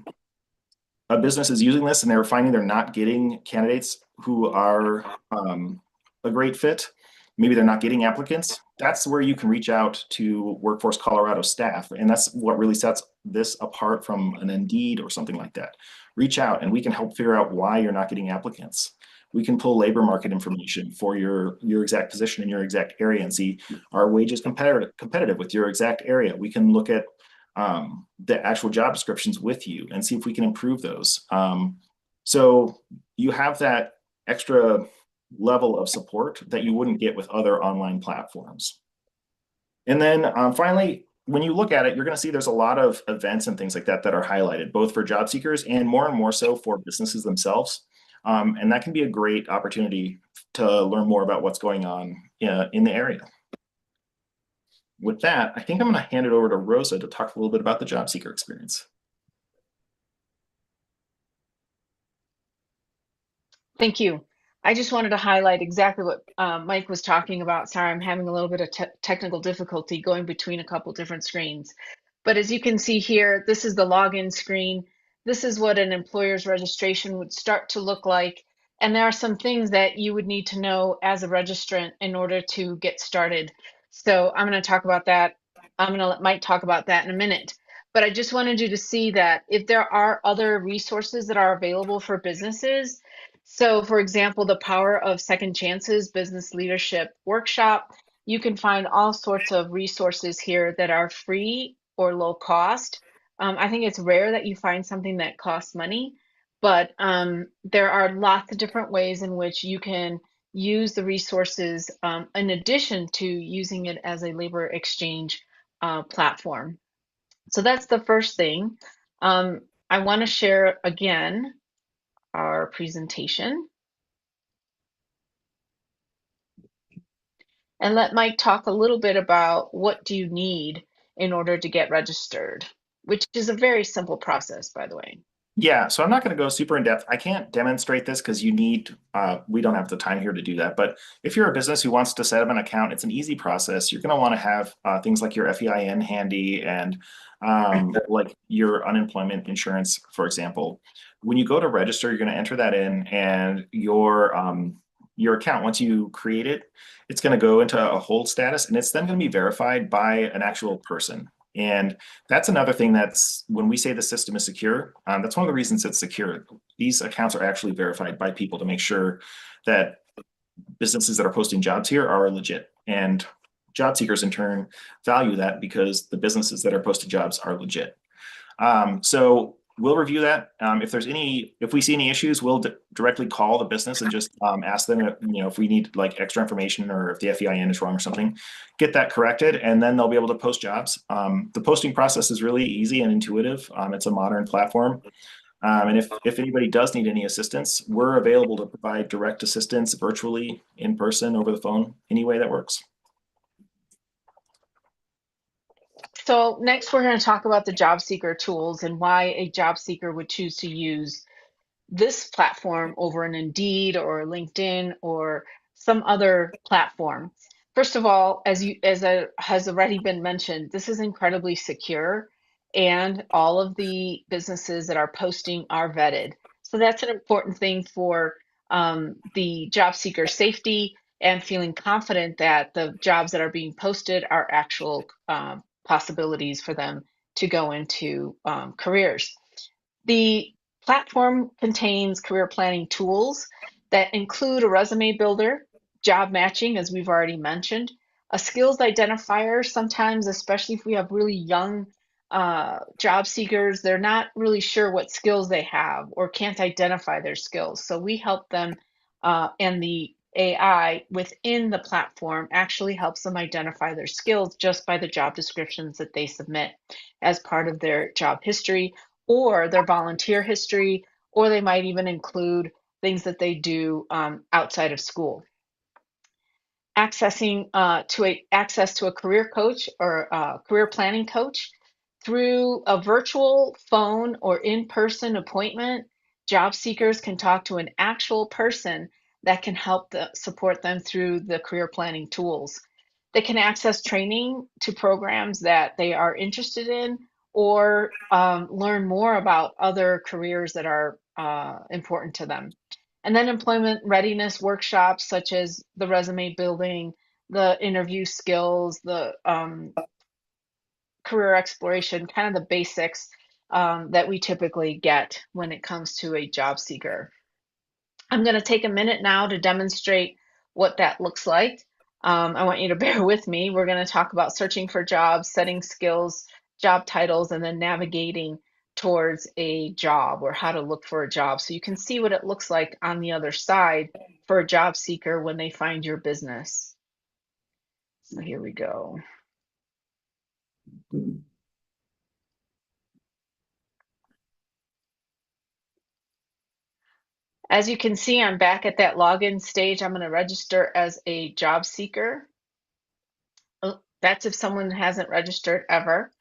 S15: a business is using this and they're finding they're not getting candidates who are a great fit, maybe they're not getting applicants, that's where you can reach out to Workforce Colorado staff. And that's what really sets this apart from an Indeed or something like that. Reach out and we can help figure out why you're not getting applicants. We can pull labor market information for your exact position in your exact area and see, are wages competitive with your exact area? We can look at the actual job descriptions with you and see if we can improve those. So you have that extra level of support that you wouldn't get with other online platforms. And then finally, when you look at it, you're going to see there's a lot of events and things like that that are highlighted, both for job seekers and more so for businesses themselves. And that can be a great opportunity to learn more about what's going on in the area. With that, I think I'm going to hand it over to Rosa to talk a little bit about the job seeker experience.
S16: Thank you. I just wanted to highlight exactly what Mike was talking about. Sorry, I'm having a little bit of technical difficulty going between a couple different screens. But as you can see here, this is the login screen. This is what an employer's registration would start to look like. And there are some things that you would need to know as a registrant in order to get started. So I'm going to talk about that. I'm going to let Mike talk about that in a minute. But I just wanted you to see that if there are other resources that are available for businesses, so for example, the Power of Second Chances Business Leadership Workshop, you can find all sorts of resources here that are free or low cost. I think it's rare that you find something that costs money, but there are lots of different ways in which you can use the resources in addition to using it as a labor exchange platform. So that's the first thing. I want to share again our presentation and let Mike talk a little bit about what do you need in order to get registered, which is a very simple process, by the way.
S15: Yeah, so I'm not going to go super in depth. I can't demonstrate this because we don't have the time here to do that. But if you're a business who wants to set up an account, it's an easy process. You're going to want to have things like your FEIN handy and like your unemployment insurance, for example. When you go to register, you're going to enter that in, and your account, once you create it, it's going to go into a hold status, and it's then going to be verified by an actual person. And that's another thing that's, when we say the system is secure, that's one of the reasons it's secure. These accounts are actually verified by people to make sure that businesses that are posting jobs here are legit. And job seekers in turn value that because the businesses that are posting jobs are legit. So we'll review that. If we see any issues, we'll directly call the business and just ask them, if we need like extra information or if the FEIN is wrong or something, get that corrected, and then they'll be able to post jobs. The posting process is really easy and intuitive. It's a modern platform. And if anybody does need any assistance, we're available to provide direct assistance virtually, in person, over the phone, any way that works.
S16: So next we're going to talk about the job seeker tools and why a job seeker would choose to use this platform over an Indeed or LinkedIn or some other platform. First of all, as has already been mentioned, this is incredibly secure, and all of the businesses that are posting are vetted. So that's an important thing for the job seeker safety and feeling confident that the jobs that are being posted are actual possibilities for them to go into careers. The platform contains career planning tools that include a resume builder, job matching, as we've already mentioned, a skills identifier. Sometimes, especially if we have really young job seekers, they're not really sure what skills they have or can't identify their skills. So we help them, and the AI within the platform actually helps them identify their skills just by the job descriptions that they submit as part of their job history or their volunteer history, or they might even include things that they do outside of school. Access to a career coach or career planning coach through a virtual, phone, or in-person appointment. Job seekers can talk to an actual person that can help support them through the career planning tools. They can access training to programs that they are interested in, or learn more about other careers that are important to them. And then employment readiness workshops such as the resume building, the interview skills, the career exploration, kind of the basics that we typically get when it comes to a job seeker. I'm going to take a minute now to demonstrate what that looks like. I want you to bear with me. We're going to talk about searching for jobs, setting skills, job titles, and then navigating towards a job or how to look for a job. So you can see what it looks like on the other side for a job seeker when they find your business. So here we go. As you can see, I'm back at that login stage. I'm going to register as a job seeker. That's if someone hasn't registered ever.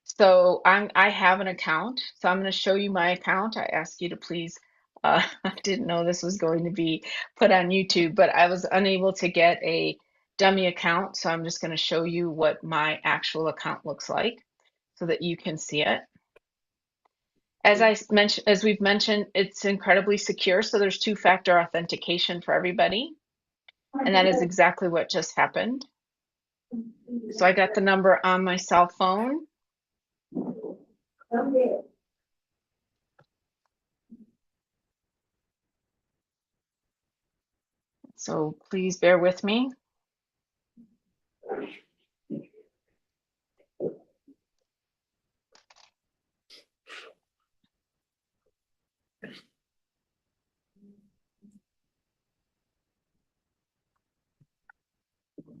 S16: So I have an account. So I'm going to show you my account. I ask you to please, I didn't know this was going to be put on YouTube, but I was unable to get a dummy account. So I'm just going to show you what my actual account looks like so that you can see it. As we've mentioned, it's incredibly secure. So there's two-factor authentication for everybody. And that is exactly what just happened. So I got the number on my cell phone. So please bear with me.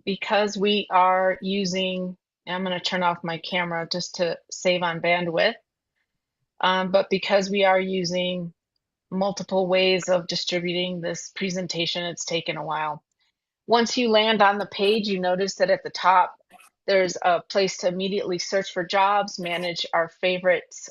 S16: Because we are using, I'm going to turn off my camera just to save on bandwidth. But because we are using multiple ways of distributing this presentation, it's taken a while. Once you land on the page, you notice that at the top, there's a place to immediately search for jobs, manage our favorites,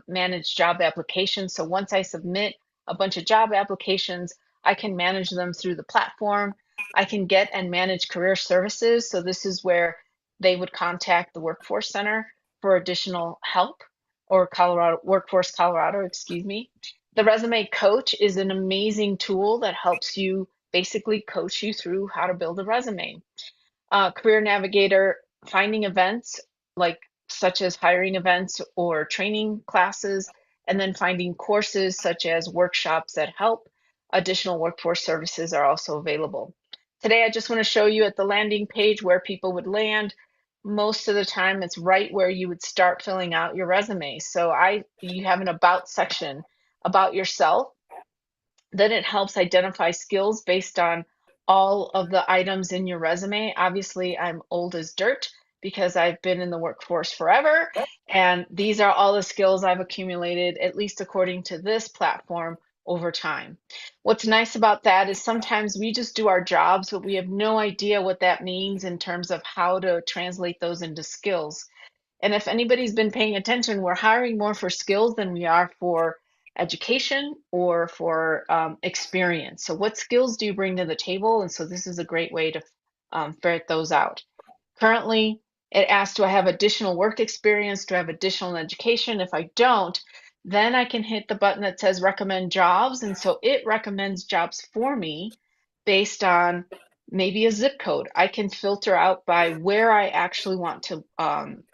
S16: manage job applications. So once I submit a bunch of job applications, I can manage them through the platform. I can get and manage career services. So this is where they would contact the Workforce Center for additional help, or Workforce Colorado, excuse me. The Resume Coach is an amazing tool that helps you basically coach you through how to build a resume. Career Navigator, finding events such as hiring events or training classes, and then finding courses such as workshops that help. Additional workforce services are also available. Today, I just want to show you at the landing page where people would land. Most of the time, it's right where you would start filling out your resume. So you have an about section about yourself. Then it helps identify skills based on all of the items in your resume. Obviously, I'm old as dirt because I've been in the workforce forever. And these are all the skills I've accumulated, at least according to this platform, over time. What's nice about that is sometimes we just do our jobs, but we have no idea what that means in terms of how to translate those into skills. And if anybody's been paying attention, we're hiring more for skills than we are for education or for experience. So what skills do you bring to the table? And so this is a great way to ferret those out. Currently, it asks, do I have additional work experience? Do I have additional education? If I don't, then I can hit the button that says recommend jobs. And so it recommends jobs for me based on maybe a zip code. I can filter out by where I actually want to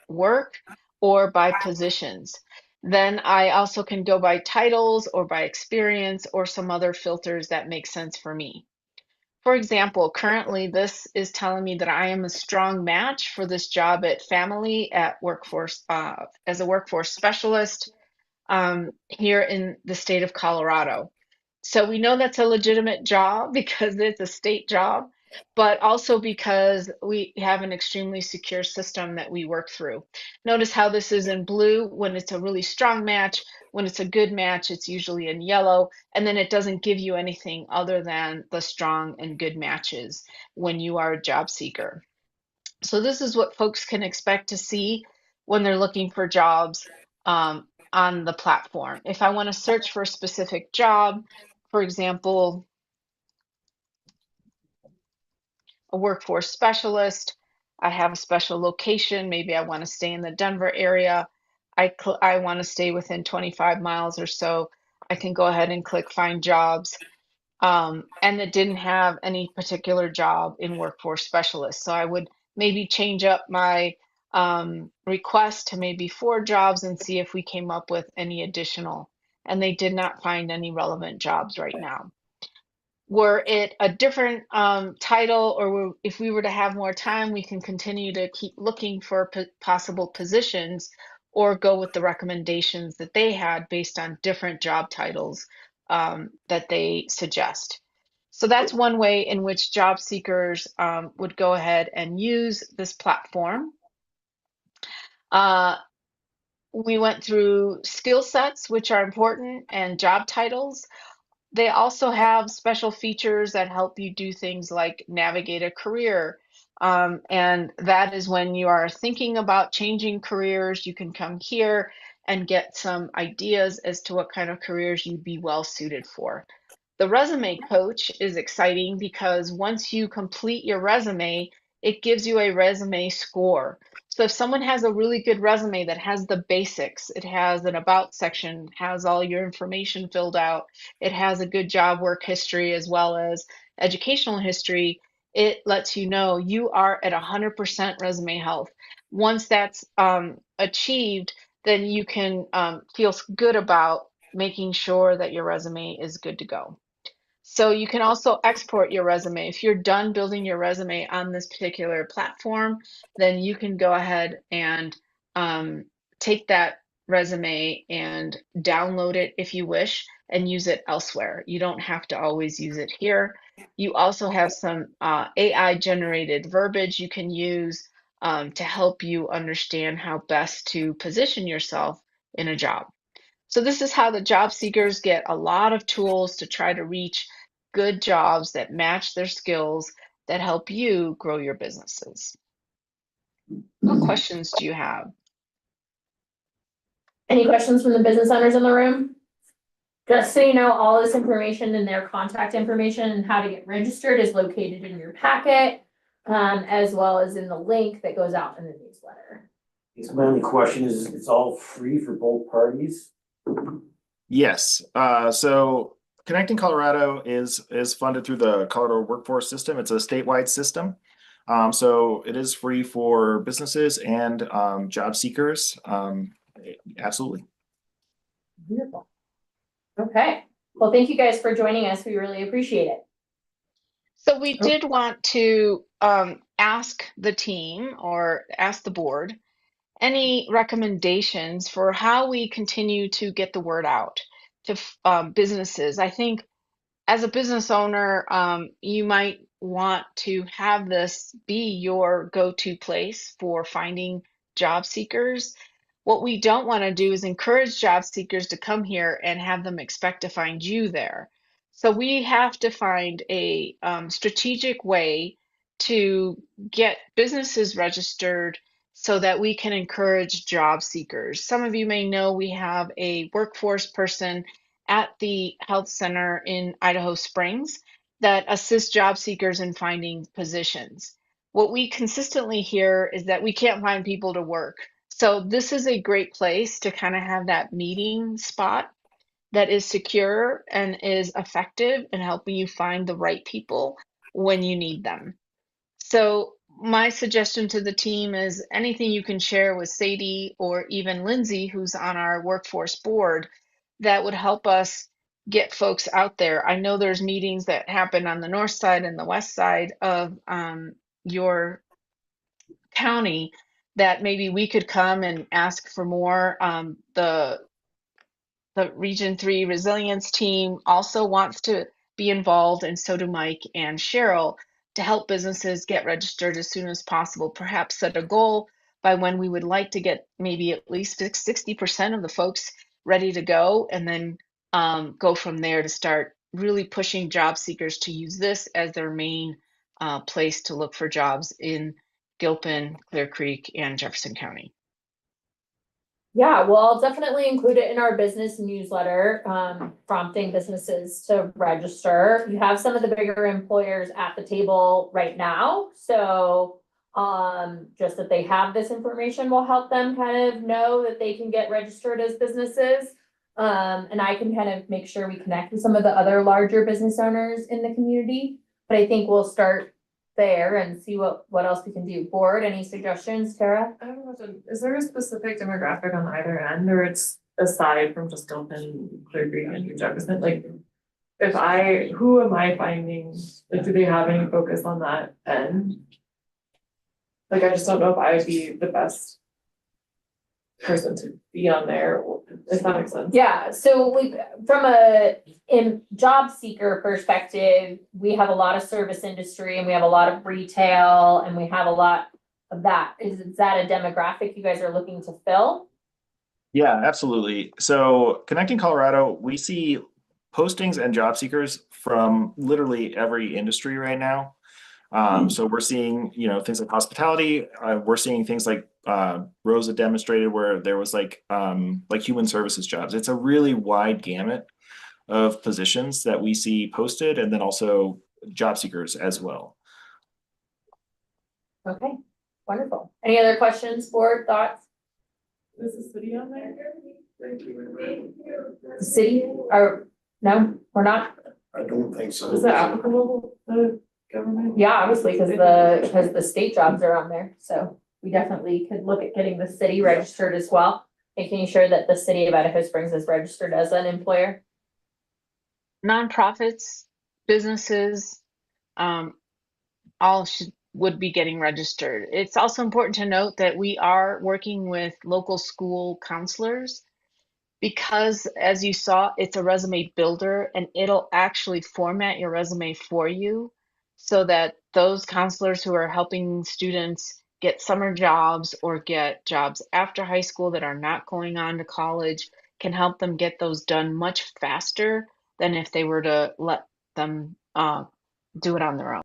S16: work or by positions. Then I also can go by titles or by experience or some other filters that make sense for me. For example, currently this is telling me that I am a strong match for this job at Family at Workforce as a workforce specialist here in the state of Colorado. So we know that's a legitimate job because it's a state job. but also because we have an extremely secure system that we work through. Notice how this is in blue when it's a really strong match. When it's a good match, it's usually in yellow, and then it doesn't give you anything other than the strong and good matches when you are a job seeker. So this is what folks can expect to see when they're looking for jobs on the platform. If I want to search for a specific job, for example, a workforce specialist, I have a special location, maybe I want to stay in the Denver area, I want to stay within 25 miles or so, I can go ahead and click find jobs. And it didn't have any particular job in workforce specialist. So I would maybe change up my request to maybe 4 jobs and see if we came up with any additional. And they did not find any relevant jobs right now. Were it a different title, or if we were to have more time, we can continue to keep looking for possible positions or go with the recommendations that they had based on different job titles that they suggest. So that's one way in which job seekers would go ahead and use this platform. We went through skill sets, which are important, and job titles. They also have special features that help you do things like navigate a career. And that is when you are thinking about changing careers, you can come here and get some ideas as to what kind of careers you'd be well suited for. The resume coach is exciting because once you complete your resume, it gives you a resume score. So if someone has a really good resume that has the basics, it has an about section, has all your information filled out, it has a good job work history as well as educational history, it lets you know you are at 100% resume health. Once that's achieved, then you can feel good about making sure that your resume is good to go. So you can also export your resume. If you're done building your resume on this particular platform, then you can go ahead and take that resume and download it if you wish and use it elsewhere. You don't have to always use it here. You also have some AI generated verbiage you can use to help you understand how best to position yourself in a job. So this is how the job seekers get a lot of tools to try to reach good jobs that match their skills that help you grow your businesses. What questions do you have?
S2: Any questions from the business owners in the room? Just so you know, all this information and their contact information and how to get registered is located in your packet, as well as in the link that goes out in the newsletter.
S1: So my only question is, it's all free for both parties?
S15: Yes, so Connecting Colorado is funded through the Colorado Workforce System. It's a statewide system. So it is free for businesses and job seekers. Absolutely.
S2: Wonderful. Okay. Well, thank you guys for joining us. We really appreciate it.
S16: So we did want to ask the team or ask the board any recommendations for how we continue to get the word out to businesses. I think as a business owner, you might want to have this be your go-to place for finding job seekers. What we don't want to do is encourage job seekers to come here and have them expect to find you there. So we have to find a strategic way to get businesses registered so that we can encourage job seekers. Some of you may know we have a workforce person at the health center in Idaho Springs that assists job seekers in finding positions. What we consistently hear is that we can't find people to work. So this is a great place to kind of have that meeting spot that is secure and is effective in helping you find the right people when you need them. So my suggestion to the team is anything you can share with Sadie or even Lindsay, who's on our workforce board, that would help us get folks out there. I know there's meetings that happen on the north side and the west side of your county that maybe we could come and ask for more. The Region 3 Resilience team also wants to be involved, and so do Mike and Cheryl, to to help businesses get registered as soon as possible. Perhaps set a goal by when we would like to get maybe at least 60% of the folks ready to go, and then go from there to start really pushing job seekers to use this as their main place to look for jobs in Gilpin, Clear Creek, and Jefferson County.
S2: Yeah, well, I'll definitely include it in our business newsletter, prompting businesses to register. You have some of the bigger employers at the table right now, so just that they have this information will help them kind of know that they can get registered as businesses. And I can kind of make sure we connect with some of the other larger business owners in the community, but I think we'll start there and see what else we can do. Board, any suggestions, Tara?
S12: I have a question. Is there a specific demographic on either end, or it's aside from just Gilpin, Clear Creek, and New Jefferson? Like, who am I finding, like, do they have any focus on that end? Like, I just don't know if I would be the best person to be on there, if that makes sense.
S2: Yeah, so from in job seeker perspective, we have a lot of service industry and we have a lot of retail and we have a lot of that. Is that a demographic you guys are looking to fill?
S15: Yeah, absolutely. So Connecting Colorado, we see postings and job seekers from literally every industry right now. So we're seeing, things like hospitality. We're seeing things like Rosa demonstrated where there was like human services jobs. It's a really wide gamut of positions that we see posted, and then also job seekers as well.
S2: Okay, wonderful. Any other questions, board, thoughts?
S12: Is the city on there?
S2: The city, no, we're not.
S6: I don't think so.
S12: Is that applicable to government?
S2: Yeah, obviously, because the state jobs are on there, so we definitely could look at getting the city registered as well. Making sure that the city of Idaho Springs is registered as an employer.
S16: Nonprofits, businesses, all would be getting registered. It's also important to note that we are working with local school counselors, because as you saw, it's a resume builder and it'll actually format your resume for you, so that those counselors who are helping students get summer jobs or get jobs after high school that are not going on to college can help them get those done much faster than if they were to let them do it on their own.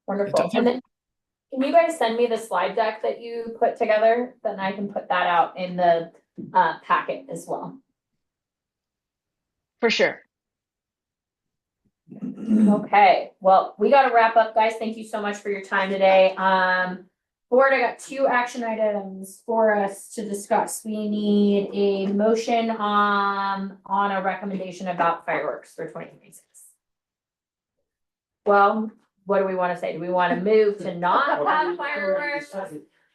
S2: Wonderful. And then can you guys send me the slide deck that you put together? Then I can put that out in the packet as well.
S16: For sure.
S2: Okay, well, we got to wrap up, guys. Thank you so much for your time today. Board, I got 2 action items for us to discuss. We need a motion on a recommendation about fireworks for 2026. Well, what do we want to say? Do we want to move to not have fireworks?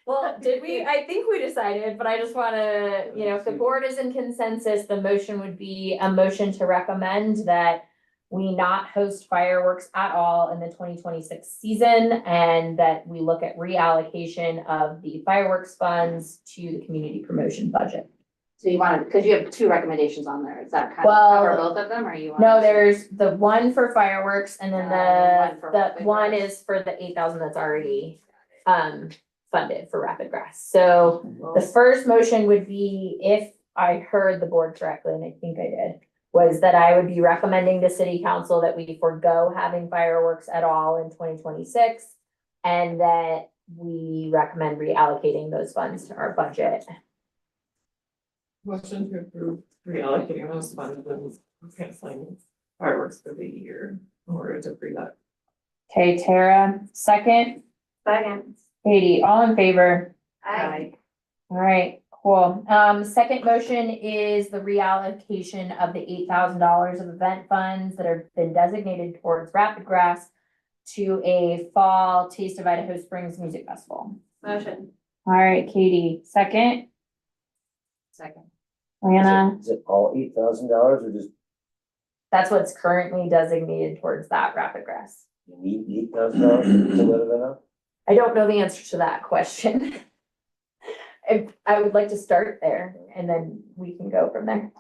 S2: Well, did we? I think we decided, but I just want to, if the board is in consensus, the motion would be a motion to recommend that we not host fireworks at all in the 2026 season, and that we look at reallocation of the fireworks funds to the community promotion budget.
S9: So you want to, because you have 2 recommendations on there, is that kind
S2: Well,
S9: of cover both of them, or you want?
S2: No, there's the one for fireworks, and then
S9: one for
S2: the
S9: Rapid
S2: one
S9: Grass.
S2: is for the 8,000 that's already funded for Rapid Grass. So the first motion would be, if I heard the board correctly, and I think I did, was that I would be recommending to city council that we forego having fireworks at all in 2026, and that we recommend reallocating those funds to our budget.
S12: Motion to approve reallocating those funds and canceling fireworks for the year in order to free that.
S2: Okay, Tara, second.
S5: Second.
S2: Katie, all in favor?
S5: Aye.
S2: All right, cool. Second motion is the reallocation of the $8,000 of event funds that have been designated towards Rapid Grass to a fall Taste of Idaho Springs Music Festival.
S5: Motion.
S2: All right, Katie, second.
S9: Second.
S2: Lana,
S1: Is it all $8,000 or just
S2: that's what's currently designated towards that Rapid Grass.
S1: you need $8,000 to let it out?
S2: I don't know the answer to that question. I would like to start there and then we can go from there.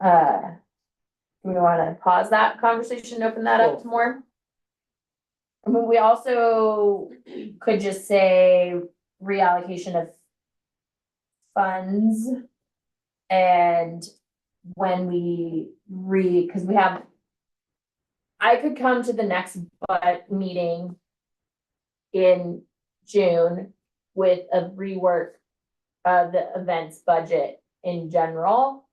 S2: Do we want to pause that conversation, open that up to more? I mean, we also could just say reallocation of funds. And when cause we have, I could come to the next meeting in June with a rework of the events budget in general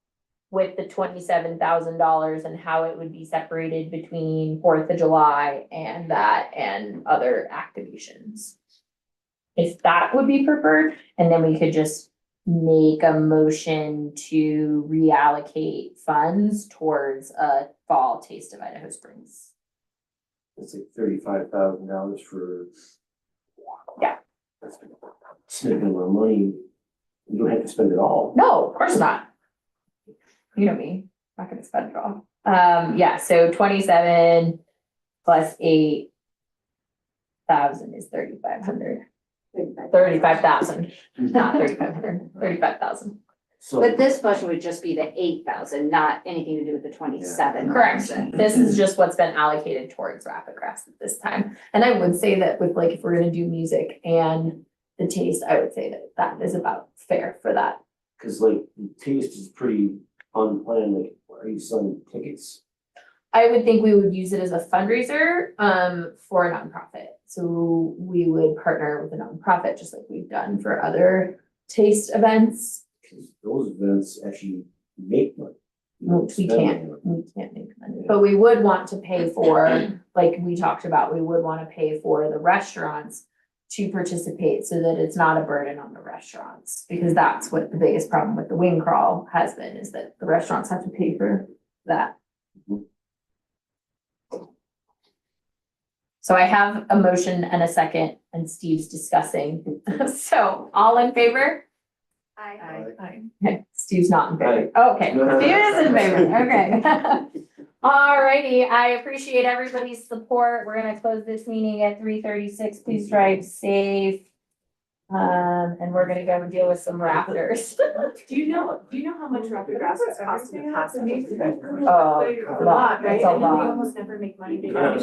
S2: with the $27,000 and how it would be separated between 4th of July and that and other activations. If that would be preferred, and then we could just make a motion to reallocate funds towards a fall Taste of Idaho Springs.
S1: It's like $35,000 for.
S2: Yeah.
S1: That's significant amount of money. You don't have to spend it all.
S2: No, of course not. You know me, not gonna spend it all. Yeah, so 27 plus 8,000 is 3,500. 35,000, not 3,500, 35,000.
S1: So,
S9: But this budget would just be the 8,000, not anything to do with the 27.
S2: Correct. This is just what's been allocated towards Rapid Crest at this time. And I would say that with like, if we're gonna do music and the taste, I would say that that is about fair for that.
S1: cause like the taste is pretty unplanned, like, are you selling tickets?
S2: I would think we would use it as a fundraiser, for a nonprofit. So we would partner with a nonprofit, just like we've done for other taste events.
S1: Cause those events actually make money. You don't
S2: We
S1: spend money.
S2: can't make money, but we would want to pay for, like we talked about, we would want to pay for the restaurants to participate so that it's not a burden on the restaurants, because that's what the biggest problem with the wing crawl has been, is that the restaurants have to pay for that. So I have a motion and a second, and Steve's discussing. So all in favor? Okay, Steve's not in favor. Okay, Steve is in favor, okay. Alrighty, I appreciate everybody's support. We're gonna close this meeting at 3:36. Please drive safe. And we're gonna go and deal with some raptors.
S5: Do you know how much rapid grass is costing in the past?
S2: Oh, a lot,
S5: Right?
S2: it's a
S5: And then we
S2: lot.
S5: almost never make money. They don't.